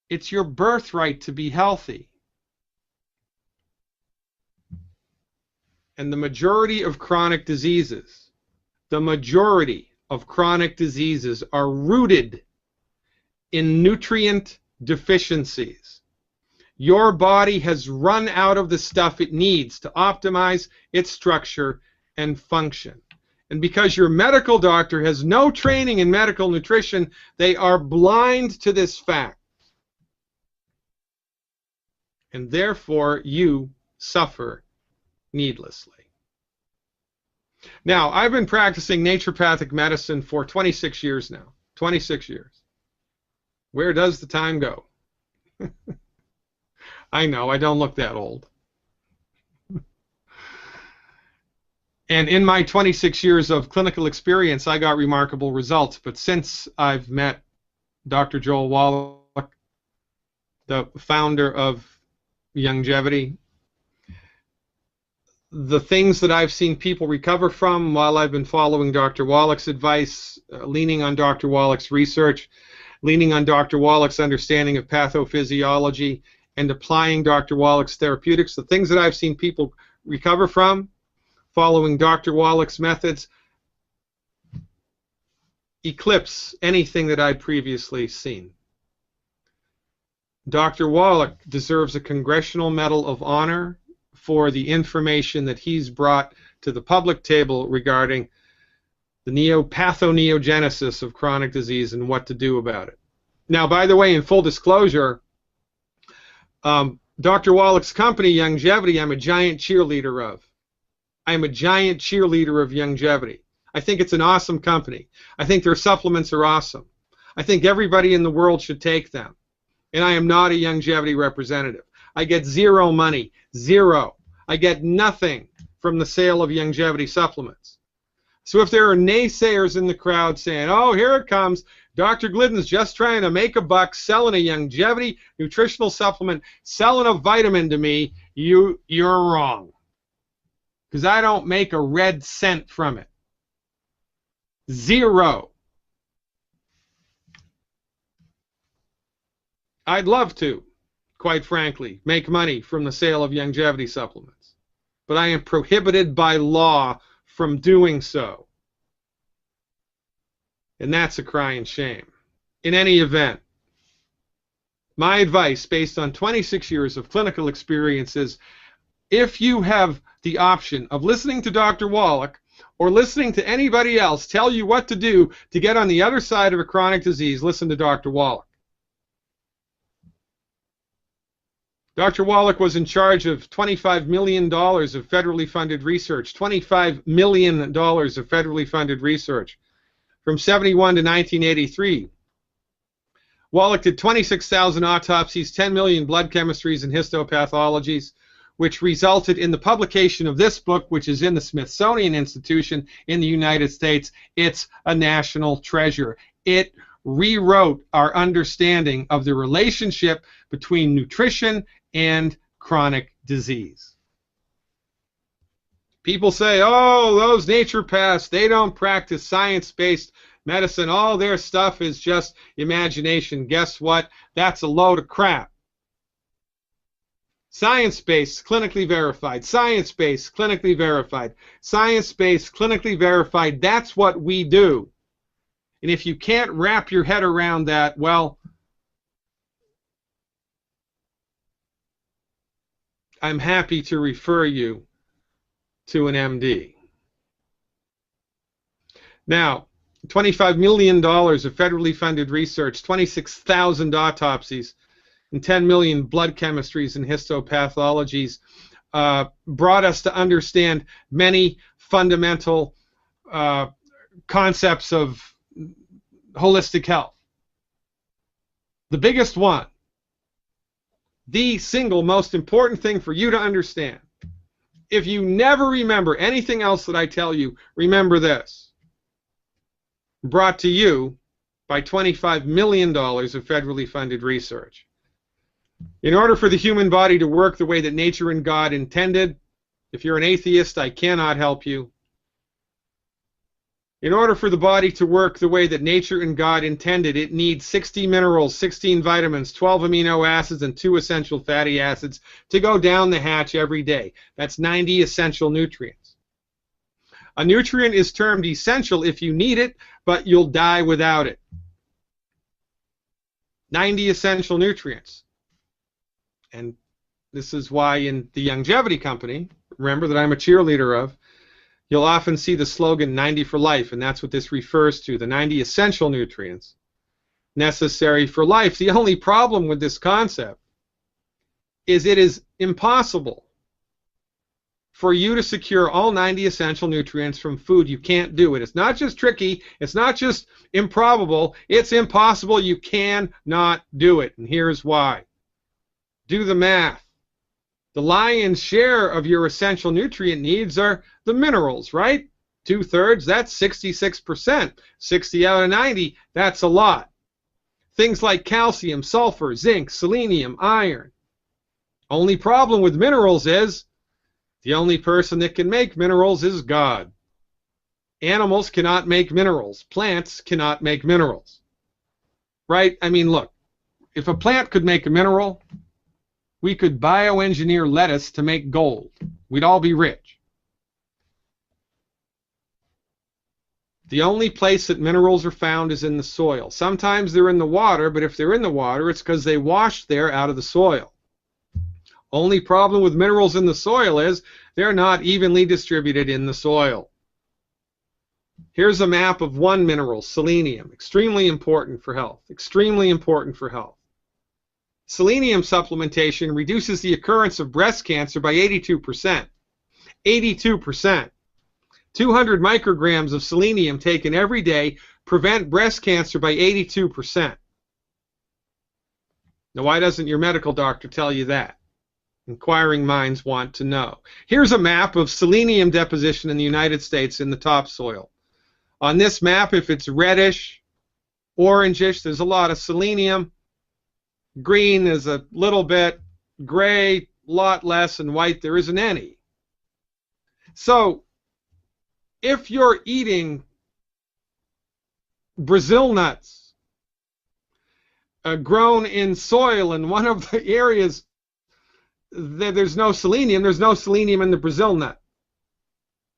It's your birthright to be healthy. And the majority of chronic diseases, are rooted in nutrient deficiencies. Your body has run out of the stuff it needs to optimize its structure and function. And because your medical doctor has no training in medical nutrition, they are blind to this fact. And therefore, you suffer needlessly. Now, I've been practicing naturopathic medicine for 26 years now. 26 years. Where does the time go? I know, I don't look that old. And in my 26 years of clinical experience, I got remarkable results. But since I've met Dr. Joel Wallach, the founder of Youngevity, the things that I've seen people recover from while I've been following Dr. Wallach's advice, leaning on Dr. Wallach's research, leaning on Dr. Wallach's understanding of pathophysiology, and applying Dr. Wallach's therapeutics, the things that I've seen people recover from following Dr. Wallach's methods eclipse anything that I'd previously seen. Dr. Wallach deserves a Congressional Medal of Honor for the information that he's brought to the public table regarding the pathoneogenesis of chronic disease and what to do about it. Now, by the way, in full disclosure, Dr. Wallach's company, Youngevity, I'm a giant cheerleader of. I'm a giant cheerleader of Youngevity. I think it's an awesome company. I think their supplements are awesome. I think everybody in the world should take them. And I am not a Youngevity representative. I get zero money, zero. I get nothing from the sale of Youngevity supplements. So if there are naysayers in the crowd saying, oh, here it comes, Dr. Glidden's just trying to make a buck selling a Youngevity nutritional supplement, selling a vitamin to me, you're wrong. Because I don't make a red cent from it. Zero. I'd love to, quite frankly, make money from the sale of Youngevity supplements. But I am prohibited by law from doing so. And that's a crying shame. In any event, my advice, based on 26 years of clinical experience, is if you have the option of listening to Dr. Wallach or listening to anybody else tell you what to do to get on the other side of a chronic disease, listen to Dr. Wallach. Dr. Wallach was in charge of $25 million of federally funded research. $25 million of federally funded research from 71 to 1983. Wallach did 26,000 autopsies, 10 million blood chemistries and histopathologies, which resulted in the publication of this book, which is in the Smithsonian Institution in the United States. It's a national treasure. It rewrote our understanding of the relationship between nutrition and chronic disease. People say, oh, those naturopaths, they don't practice science-based medicine. All their stuff is just imagination. Guess what? That's a load of crap. Science-based, clinically verified. Science-based, clinically verified. Science-based, clinically verified. That's what we do. And if you can't wrap your head around that, well, I'm happy to refer you to an MD. Now, $25 million of federally funded research, 26,000 autopsies, and 10 million blood chemistries and histopathologies brought us to understand many fundamental concepts of holistic health. The biggest one, the single most important thing for you to understand. If you never remember anything else that I tell you, remember this. Brought to you by $25 million of federally funded research. In order for the human body to work the way that nature and God intended, if you're an atheist, I cannot help you. In order for the body to work the way that nature and God intended, it needs 60 minerals, 16 vitamins, 12 amino acids, and 2 essential fatty acids to go down the hatch every day. That's 90 essential nutrients. A nutrient is termed essential if you need it, but you'll die without it. 90 essential nutrients. And this is why in the Youngevity company, remember that I'm a cheerleader of, you'll often see the slogan 90 for life, and that's what this refers to, the 90 essential nutrients necessary for life. The only problem with this concept is it is impossible for you to secure all 90 essential nutrients from food. You can't do it. It's not just tricky, it's not just improbable, it's impossible. You cannot do it, and here's why. Do the math. The lion's share of your essential nutrient needs are the minerals, right? 2/3, that's 66%. 60 out of 90, that's a lot. Things like calcium, sulfur, zinc, selenium, iron. Only problem with minerals is the only person that can make minerals is God. Animals cannot make minerals. Plants cannot make minerals. Right? I mean, look, if a plant could make a mineral, we could bioengineer lettuce to make gold. We'd all be rich. The only place that minerals are found is in the soil. Sometimes they're in the water, but if they're in the water, it's because they washed there out of the soil. Only problem with minerals in the soil is they're not evenly distributed in the soil. Here's a map of one mineral, selenium. Extremely important for health. Extremely important for health. Selenium supplementation reduces the occurrence of breast cancer by 82%. 82%. 200 micrograms of selenium taken every day prevent breast cancer by 82%. Now, why doesn't your medical doctor tell you that? Inquiring minds want to know. Here's a map of selenium deposition in the United States in the topsoil. On this map, if it's reddish, orangish, there's a lot of selenium. Green is a little bit, gray, a lot less, and white there isn't any. So, if you're eating Brazil nuts grown in soil in one of the areas that there's no selenium in the Brazil nut.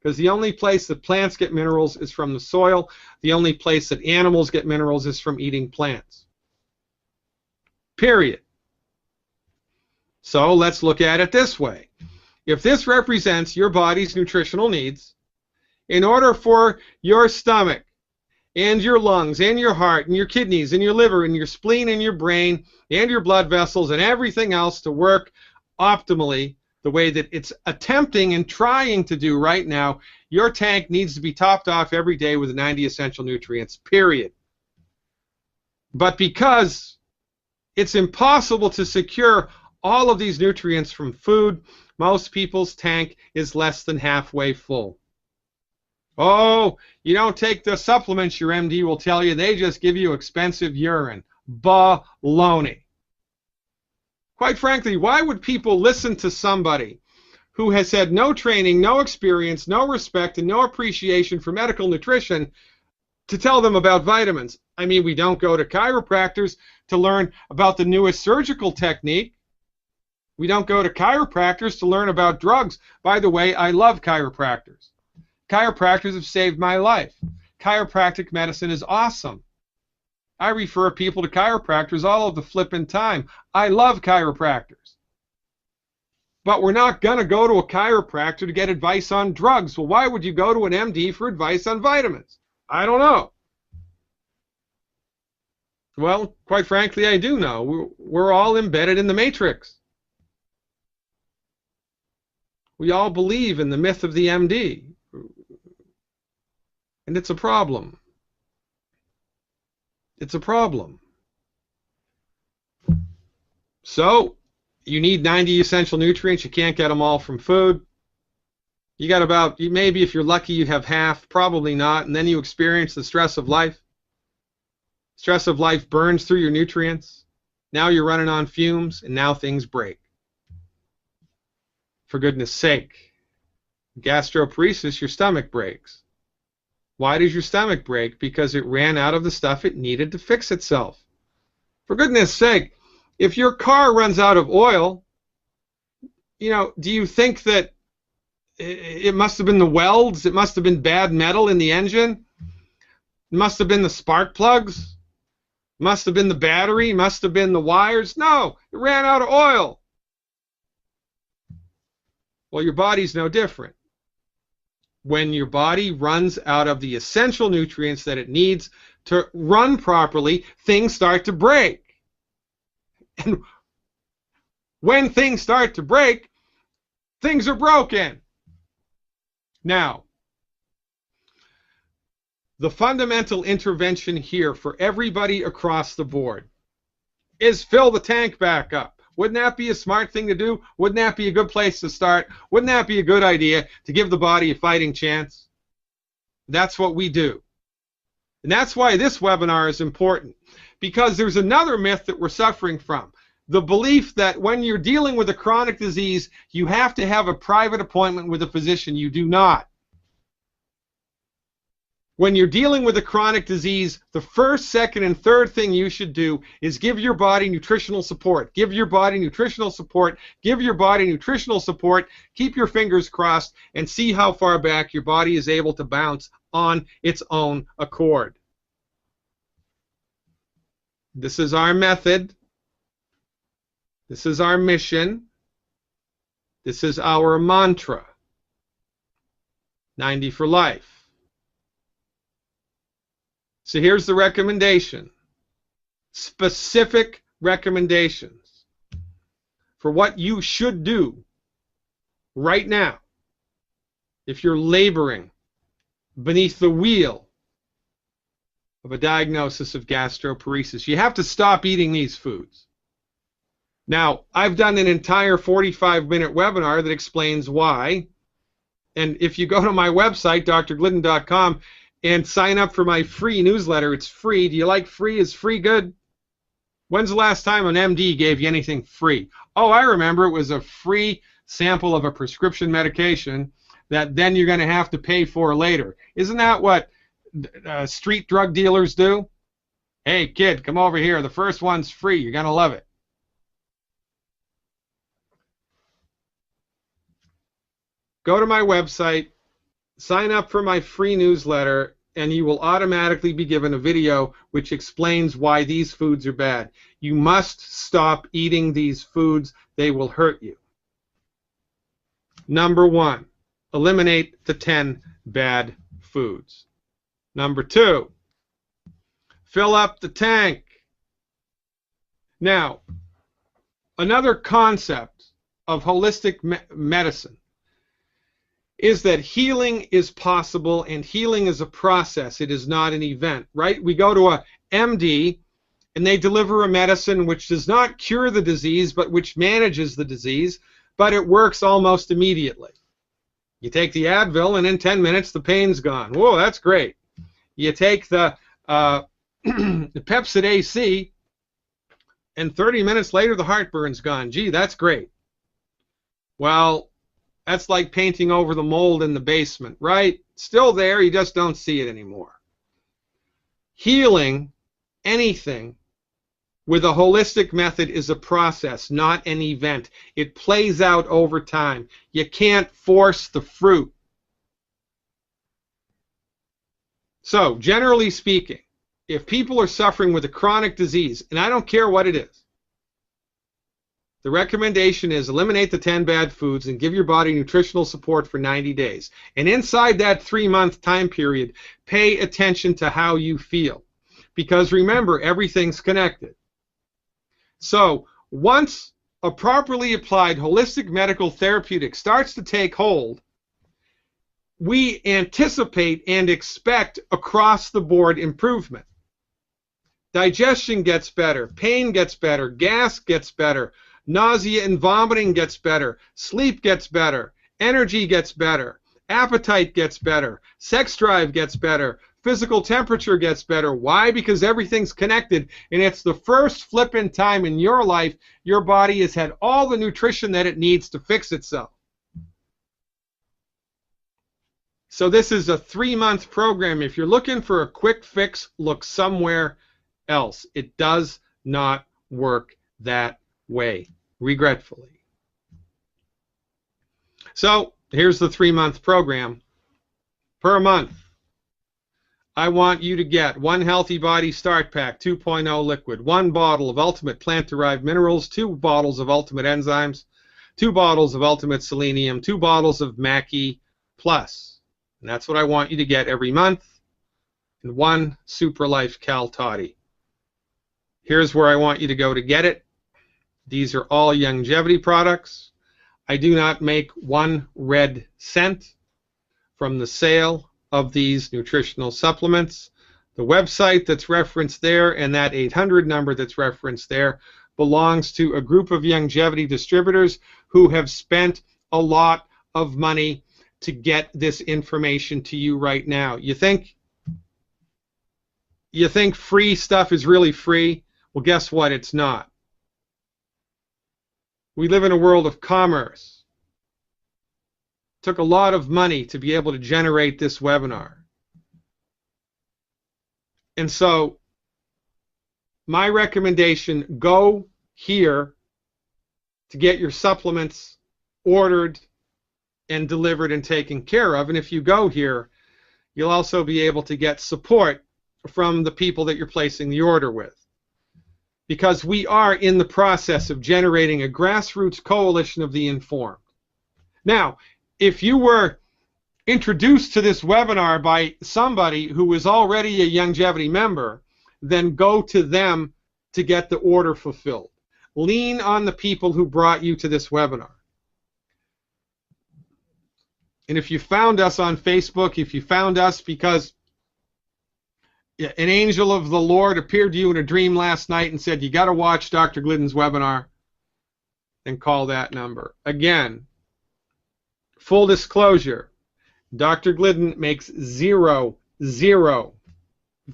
Because the only place that plants get minerals is from the soil. The only place that animals get minerals is from eating plants. Period. So let's look at it this way. If this represents your body's nutritional needs, in order for your stomach, and your lungs and your heart and your kidneys and your liver and your spleen and your brain and your blood vessels and everything else to work optimally the way that it's attempting and trying to do right now, your tank needs to be topped off every day with 90 essential nutrients, period. But because it's impossible to secure all of these nutrients from food, most people's tank is less than halfway full. Oh, you don't take the supplements your MD will tell you, they just give you expensive urine. Baloney. Quite frankly, why would people listen to somebody who has had no training, no experience, no respect, and no appreciation for medical nutrition to tell them about vitamins? I mean, we don't go to chiropractors to learn about the newest surgical technique. We don't go to chiropractors to learn about drugs. By the way, I love chiropractors. Chiropractors have saved my life. Chiropractic medicine is awesome. I refer people to chiropractors all of the flippin' time. I love chiropractors. But we're not going to go to a chiropractor to get advice on drugs. Well, why would you go to an MD for advice on vitamins? I don't know. Well, quite frankly, I do know. We're all embedded in the matrix. We all believe in the myth of the MD. And it's a problem. It's a problem. So, you need 90 essential nutrients. You can't get them all from food. You got about, maybe if you're lucky, you have half. Probably not. And then you experience the stress of life. Stress of life burns through your nutrients. Now you're running on fumes, and now things break. For goodness sake. Gastroparesis, your stomach breaks. Why does your stomach break? Because it ran out of the stuff it needed to fix itself. For goodness sake, if your car runs out of oil, do you think that it must have been the welds? It must have been bad metal in the engine? It must have been the spark plugs? It must have been the battery? It must have been the wires? No, it ran out of oil. Well, your body's no different. When your body runs out of the essential nutrients that it needs to run properly, things start to break. And when things start to break, things are broken. Now, the fundamental intervention here for everybody across the board is fill the tank back up. Wouldn't that be a smart thing to do? Wouldn't that be a good place to start? Wouldn't that be a good idea to give the body a fighting chance? That's what we do. And that's why this webinar is important, because there's another myth that we're suffering from. The belief that when you're dealing with a chronic disease, you have to have a private appointment with a physician. You do not. When you're dealing with a chronic disease, the first, second, and third thing you should do is give your body nutritional support. Give your body nutritional support. Give your body nutritional support. Keep your fingers crossed and see how far back your body is able to bounce on its own accord. This is our method. This is our mission. This is our mantra. 90 for life. So here's the recommendation. Specific recommendations for what you should do right now if you're laboring beneath the wheel of a diagnosis of gastroparesis. You have to stop eating these foods. Now, I've done an entire 45-minute webinar that explains why. And if you go to my website, drglidden.com, and sign up for my free newsletter, it's free. Do you like free? Is free good? When's the last time an MD gave you anything free? Oh, I remember. It was a free sample of a prescription medication that then you're going to have to pay for later. Isn't that what street drug dealers do? Hey, kid, come over here. The first one's free. You're going to love it. Go to my website, sign up for my free newsletter, and you will automatically be given a video which explains why these foods are bad. You must stop eating these foods. They will hurt you. Number 1, eliminate the 10 bad foods. Number 2, Fill up the tank. Now, another concept of holistic medicine is that healing is possible, and healing is a process. It is not an event, right? We go to a MD, and they deliver a medicine which does not cure the disease, but which manages the disease, but it works almost immediately. You take the Advil, and in 10 minutes, the pain's gone. Whoa, that's great. You take the Pepsid AC, and 30 minutes later, the heartburn's gone. Gee, that's great. Well, that's like painting over the mold in the basement, right? Still there, you just don't see it anymore. Healing anything with a holistic method is a process, not an event. It plays out over time. You can't force the fruit. So, generally speaking, if people are suffering with a chronic disease, and I don't care what it is, the recommendation is eliminate the 10 bad foods and give your body nutritional support for 90 days. And inside that 3-month time period, pay attention to how you feel. Because remember, everything's connected. So, once a properly applied holistic medical therapeutic starts to take hold, we anticipate and expect across-the-board improvement. Digestion gets better, pain gets better, gas gets better, nausea and vomiting gets better, sleep gets better, energy gets better, appetite gets better, sex drive gets better, physical temperature gets better. Why? Because everything's connected, and it's the first flippin' time in your life your body has had all the nutrition that it needs to fix itself. So this is a 3-month program. If you're looking for a quick fix, look somewhere else. It does not work that way, regretfully. So here's the 3-month program. Per month, I want you to get 1 Healthy Body Start Pack 2.0 liquid, 1 bottle of Ultimate Plant-Derived Minerals, 2 bottles of Ultimate Enzymes, 2 bottles of Ultimate Selenium, 2 bottles of Mackey Plus. And that's what I want you to get every month, and 1 Super Life Cal Toddy. Here's where I want you to go to get it. These are all Youngevity products. I do not make 1 red cent from the sale of these nutritional supplements. The website that's referenced there and that 800 number that's referenced there belongs to a group of Youngevity distributors who have spent a lot of money to get this information to you right now. You think free stuff is really free? Well, guess what? It's not. We live in a world of commerce. It took a lot of money to be able to generate this webinar. And so, my recommendation, go here to get your supplements ordered and delivered and taken care of. And if you go here, you'll also be able to get support from the people that you're placing the order with. Because we are in the process of generating a grassroots coalition of the informed. Now, if you were introduced to this webinar by somebody who was already a Youngevity member, then go to them to get the order fulfilled. Lean on the people who brought you to this webinar. And if you found us on Facebook, if you found us because an angel of the Lord appeared to you in a dream last night and said, you got to watch Dr. Glidden's webinar, then call that number. Again, full disclosure, Dr. Glidden makes zero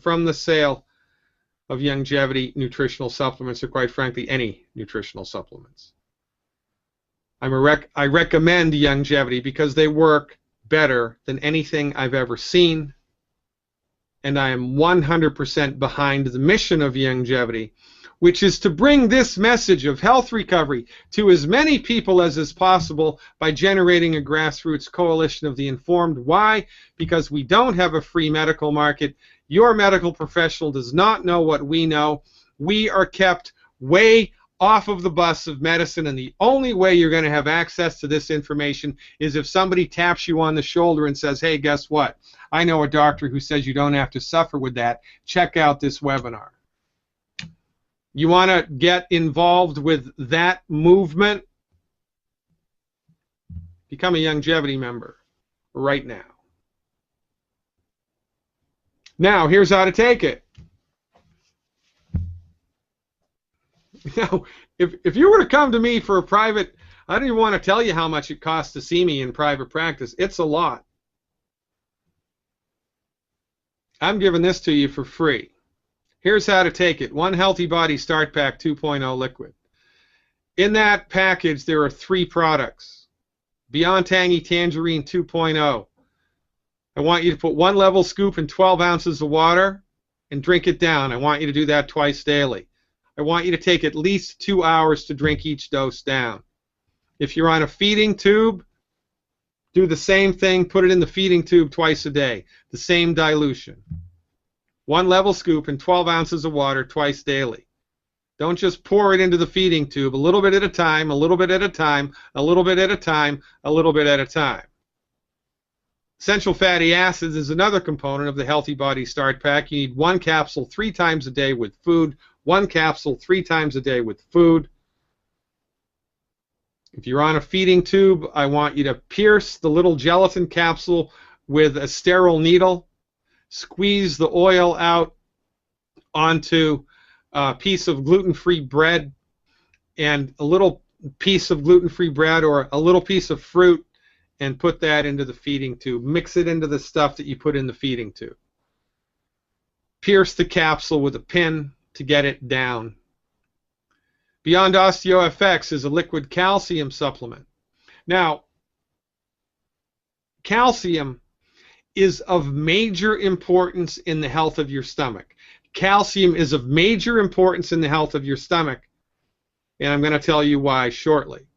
from the sale of Youngevity nutritional supplements, or quite frankly, any nutritional supplements. I recommend Youngevity because they work better than anything I've ever seen, and I am 100% behind the mission of Youngevity, which is to bring this message of health recovery to as many people as is possible by generating a grassroots coalition of the informed. Why? Because we don't have a free medical market. Your medical professional does not know what we know. We are kept way off of the bus of medicine, and the only way you're going to have access to this information is if somebody taps you on the shoulder and says, hey, guess what? I know a doctor who says you don't have to suffer with that. Check out this webinar. You want to get involved with that movement? Become a Youngevity member right now. Now, here's how to take it. Now, if you were to come to me for a private, I don't even want to tell you how much it costs to see me in private practice. It's a lot. I'm giving this to you for free. Here's how to take it. One Healthy Body Start Pack 2.0 liquid. In that package, there are 3 products. Beyond Tangy Tangerine 2.0. I want you to put 1 level scoop in 12 ounces of water and drink it down. I want you to do that twice daily. I want you to take at least 2 hours to drink each dose down. If you're on a feeding tube, do the same thing. Put it in the feeding tube twice a day. The same dilution. 1 level scoop in 12 ounces of water twice daily. Don't just pour it into the feeding tube. A little bit at a time, a little bit at a time, a little bit at a time, a little bit at a time. Essential fatty acids is another component of the Healthy Body Start Pack. You need 1 capsule 3 times a day with food. 1 capsule 3 times a day with food. If you're on a feeding tube, I want you to pierce the little gelatin capsule with a sterile needle. Squeeze the oil out onto a piece of gluten-free bread and a little piece of gluten-free bread or a little piece of fruit, and put that into the feeding tube. Mix it into the stuff that you put in the feeding tube. Pierce the capsule with a pin to get it down. Beyond OsteoFX is a liquid calcium supplement. Now, calcium is of major importance in the health of your stomach. Calcium is of major importance in the health of your stomach, and I'm going to tell you why shortly.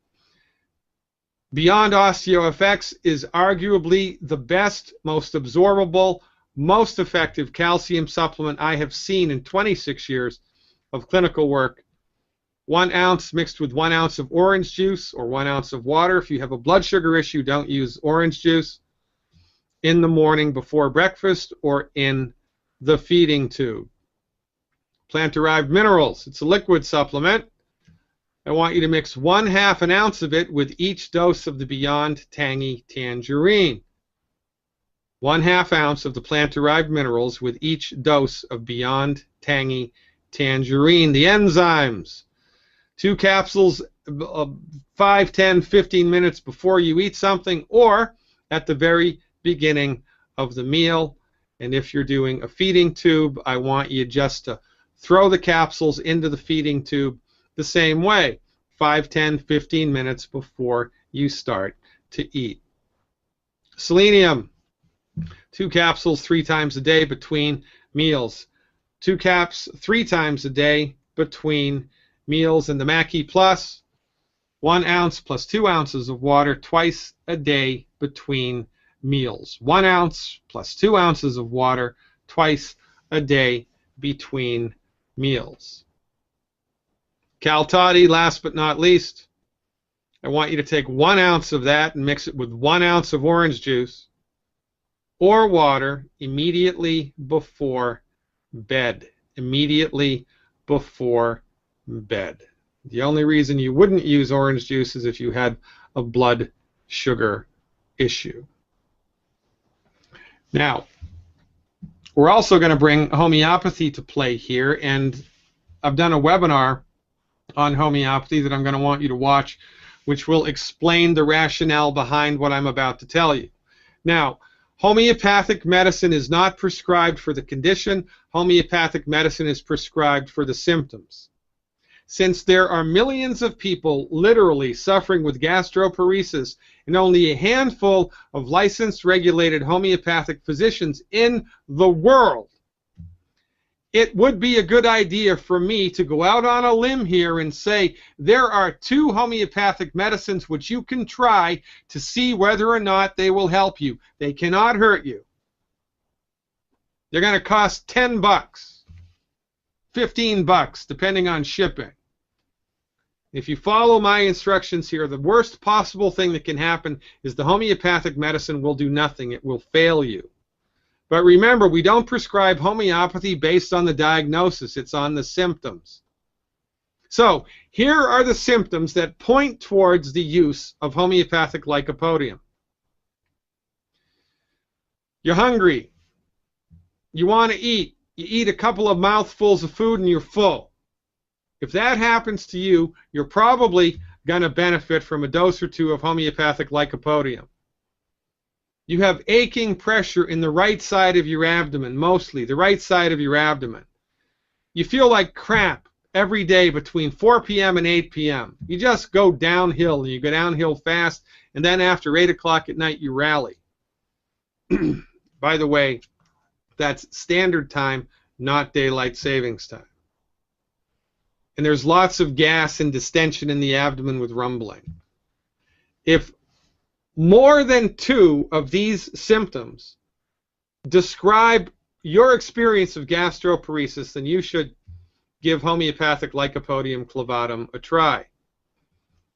Beyond OsteoFX is arguably the best, most absorbable, most effective calcium supplement I have seen in 26 years of clinical work. 1 ounce mixed with 1 ounce of orange juice or 1 ounce of water. If you have a blood sugar issue, don't use orange juice. In the morning before breakfast or in the feeding tube. Plant-derived minerals. It's a liquid supplement. I want you to mix 1/2 an ounce of it with each dose of the Beyond Tangy Tangerine. 1/2 ounce of the plant-derived minerals with each dose of Beyond Tangy Tangerine. The enzymes. 2 capsules 5, 10, 15 minutes before you eat something or at the very beginning of the meal. And if you're doing a feeding tube, I want you just to throw the capsules into the feeding tube the same way, 5, 10, 15 minutes before you start to eat. Selenium, 2 capsules 3 times a day between meals. 2 caps 3 times a day between meals. And the Mackey Plus, 1 ounce plus 2 ounces of water twice a day between meals. 1 ounce plus 2 ounces of water twice a day between meals. Cal Toddy, last but not least, I want you to take 1 ounce of that and mix it with 1 ounce of orange juice or water immediately before bed. Immediately before bed. The only reason you wouldn't use orange juice is if you had a blood sugar issue. Now, we're also going to bring homeopathy to play here, and I've done a webinar on homeopathy that I'm going to want you to watch, which will explain the rationale behind what I'm about to tell you. Now, homeopathic medicine is not prescribed for the condition. Homeopathic medicine is prescribed for the symptoms. Since there are millions of people literally suffering with gastroparesis and only a handful of licensed regulated homeopathic physicians in the world, it would be a good idea for me to go out on a limb here and say there are 2 homeopathic medicines which you can try to see whether or not they will help you. They cannot hurt you. They're going to cost $10, $15, depending on shipping. If you follow my instructions here, the worst possible thing that can happen is the homeopathic medicine will do nothing. It will fail you. But remember, we don't prescribe homeopathy based on the diagnosis. It's on the symptoms. So here are the symptoms that point towards the use of homeopathic lycopodium. You're hungry. You want to eat. You eat a couple of mouthfuls of food and you're full. If that happens to you, you're probably going to benefit from a dose or two of homeopathic lycopodium. You have aching pressure in the right side of your abdomen, mostly the right side of your abdomen. You feel like crap every day between 4 p.m. and 8 p.m. You just go downhill, and you go downhill fast, and then after 8 o'clock at night you rally. By the way, that's standard time, not daylight savings time. And there's lots of gas and distension in the abdomen with rumbling. If more than 2 of these symptoms describe your experience of gastroparesis, then you should give homeopathic lycopodium clavatum a try.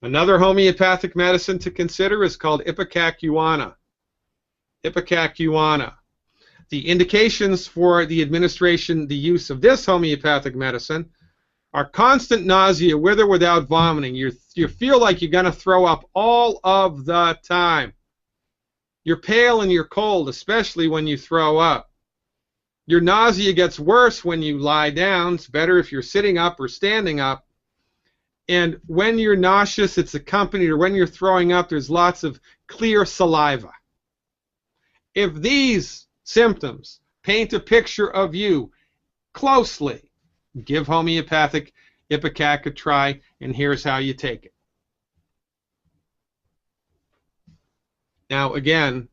Another homeopathic medicine to consider is called ipecacuanha. Ipecacuanha. The indications for the administration, the use of this homeopathic medicine, are constant nausea with or without vomiting. You feel like you're going to throw up all of the time. You're pale and you're cold, especially when you throw up. Your nausea gets worse when you lie down. It's better if you're sitting up or standing up. And when you're nauseous, it's accompanied, or when you're throwing up, there's lots of clear saliva. If these symptoms paint a picture of you closely, give homeopathic ipecac a try, and here's how you take it. Now, again,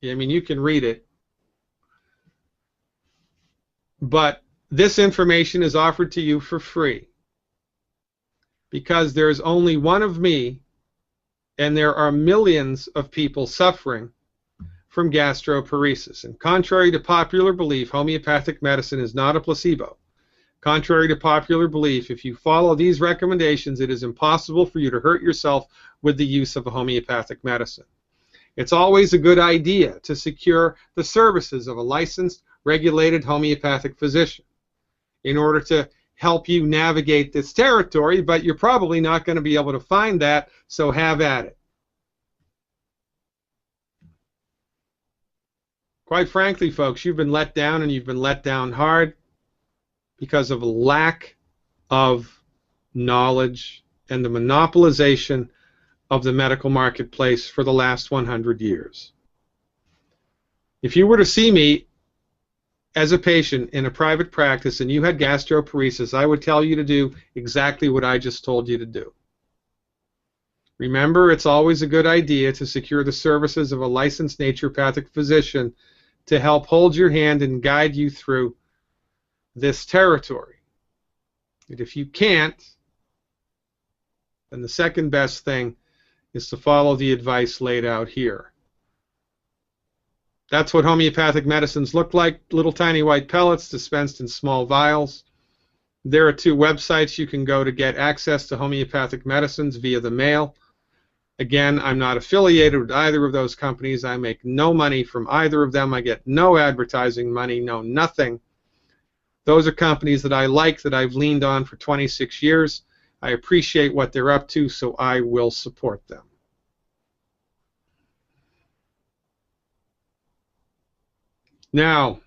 I mean, you can read it, but this information is offered to you for free because there's only one of me, and there are millions of people suffering from gastroparesis. And contrary to popular belief, homeopathic medicine is not a placebo. Contrary to popular belief, if you follow these recommendations, it is impossible for you to hurt yourself with the use of a homeopathic medicine. It's always a good idea to secure the services of a licensed, regulated homeopathic physician in order to help you navigate this territory, but you're probably not going to be able to find that, so have at it. Quite frankly, folks, you've been let down, and you've been let down hard because of a lack of knowledge and the monopolization of the medical marketplace for the last 100 years. If you were to see me as a patient in a private practice and you had gastroparesis, I would tell you to do exactly what I just told you to do. Remember, it's always a good idea to secure the services of a licensed naturopathic physician to help hold your hand and guide you through this territory. And if you can't, then the second best thing is to follow the advice laid out here. That's what homeopathic medicines look like, little tiny white pellets dispensed in small vials. There are 2 websites you can go to get access to homeopathic medicines via the mail. Again, I'm not affiliated with either of those companies. I make no money from either of them. I get no advertising money, no nothing. Those are companies that I like, that I've leaned on for 26 years. I appreciate what they're up to, so I will support them. Now,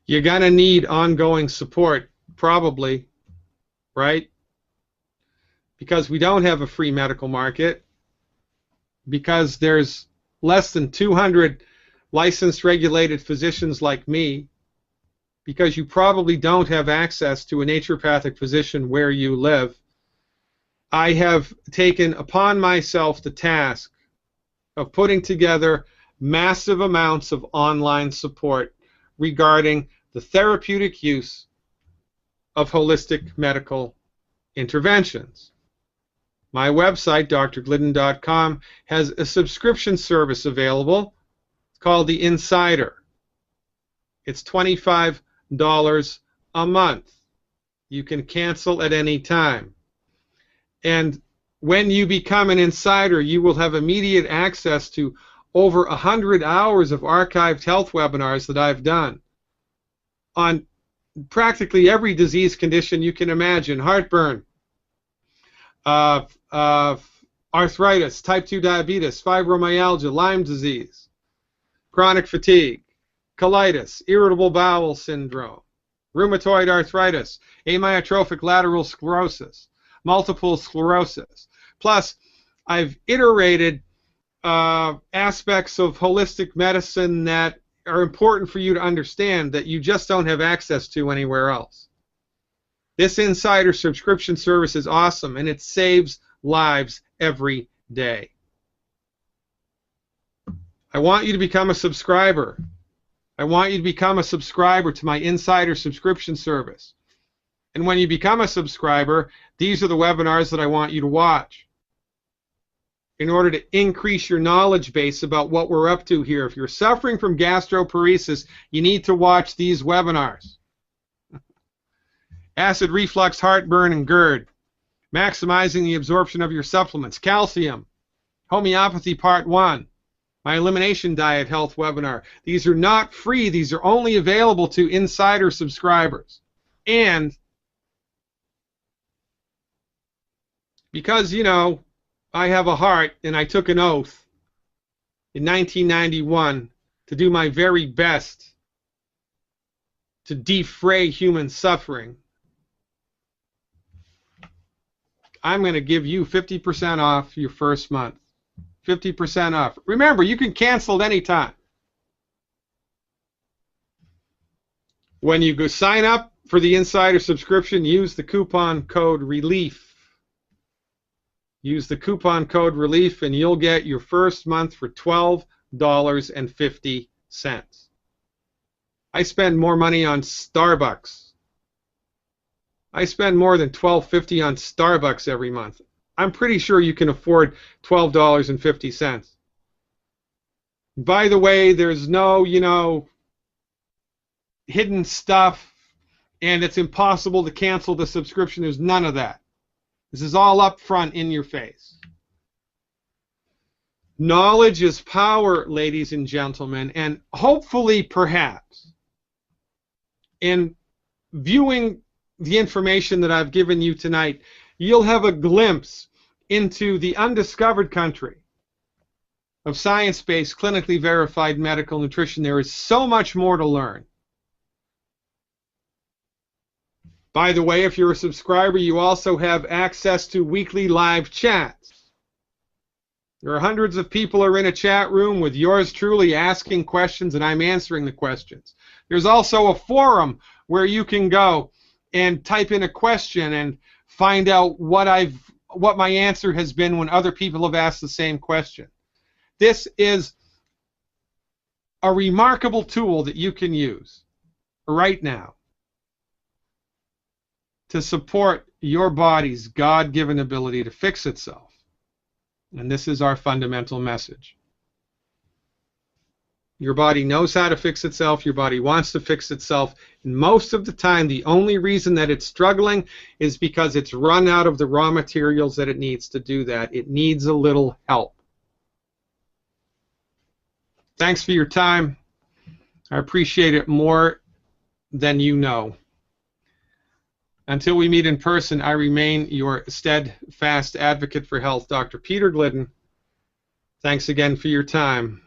you're going to need ongoing support, probably, right? Because we don't have a free medical market, because there's less than 200 licensed regulated physicians like me, because you probably don't have access to a naturopathic physician where you live. I have taken upon myself the task of putting together massive amounts of online support regarding the therapeutic use of holistic medical interventions. My website, drglidden.com, has a subscription service available. It's called The Insider. It's $25 a month. You can cancel at any time. And when you become an insider, you will have immediate access to over 100 hours of archived health webinars that I've done on practically every disease condition you can imagine: heartburn, arthritis, type 2 diabetes, fibromyalgia, Lyme disease, chronic fatigue, colitis, irritable bowel syndrome, rheumatoid arthritis, amyotrophic lateral sclerosis, multiple sclerosis. Plus, I've iterated aspects of holistic medicine that are important for you to understand that you just don't have access to anywhere else. This insider subscription service is awesome, and it saves lives every day. I want you to become a subscriber. I want you to become a subscriber to my insider subscription service. And when you become a subscriber, these are the webinars that I want you to watch in order to increase your knowledge base about what we're up to here. If you're suffering from gastroparesis, you need to watch these webinars. Acid reflux, heartburn, and GERD. Maximizing the absorption of your supplements. Calcium. Homeopathy Part 1. My elimination diet health webinar. These are not free. These are only available to insider subscribers. And because, you know, I have a heart and I took an oath in 1991 to do my very best to defray human suffering, I'm going to give you 50% off your first month. 50% off. Remember, you can cancel at any time. When you go sign up for the insider subscription, use the coupon code RELIEF. Use the coupon code RELIEF and you'll get your first month for $12.50. I spend more money on Starbucks. I spend more than $12.50 on Starbucks every month. I'm pretty sure you can afford $12.50. By the way, there's no, you know, hidden stuff and it's impossible to cancel the subscription. There's none of that. This is all up front in your face. Knowledge is power, ladies and gentlemen, and hopefully, perhaps, in viewing the information that I've given you tonight, you'll have a glimpse into the undiscovered country of science-based, clinically verified medical nutrition. There is so much more to learn. By the way, if you're a subscriber, you also have access to weekly live chats. There are hundreds of people who are in a chat room with yours truly asking questions, and I'm answering the questions. There's also a forum where you can go and type in a question and find out what my answer has been when other people have asked the same question. This is a remarkable tool that you can use right now to support your body's God-given ability to fix itself. And this is our fundamental message. Your body knows how to fix itself. Your body wants to fix itself. And most of the time, the only reason that it's struggling is because it's run out of the raw materials that it needs to do that. It needs a little help. Thanks for your time. I appreciate it more than you know. Until we meet in person, I remain your steadfast advocate for health, Dr. Peter Glidden. Thanks again for your time.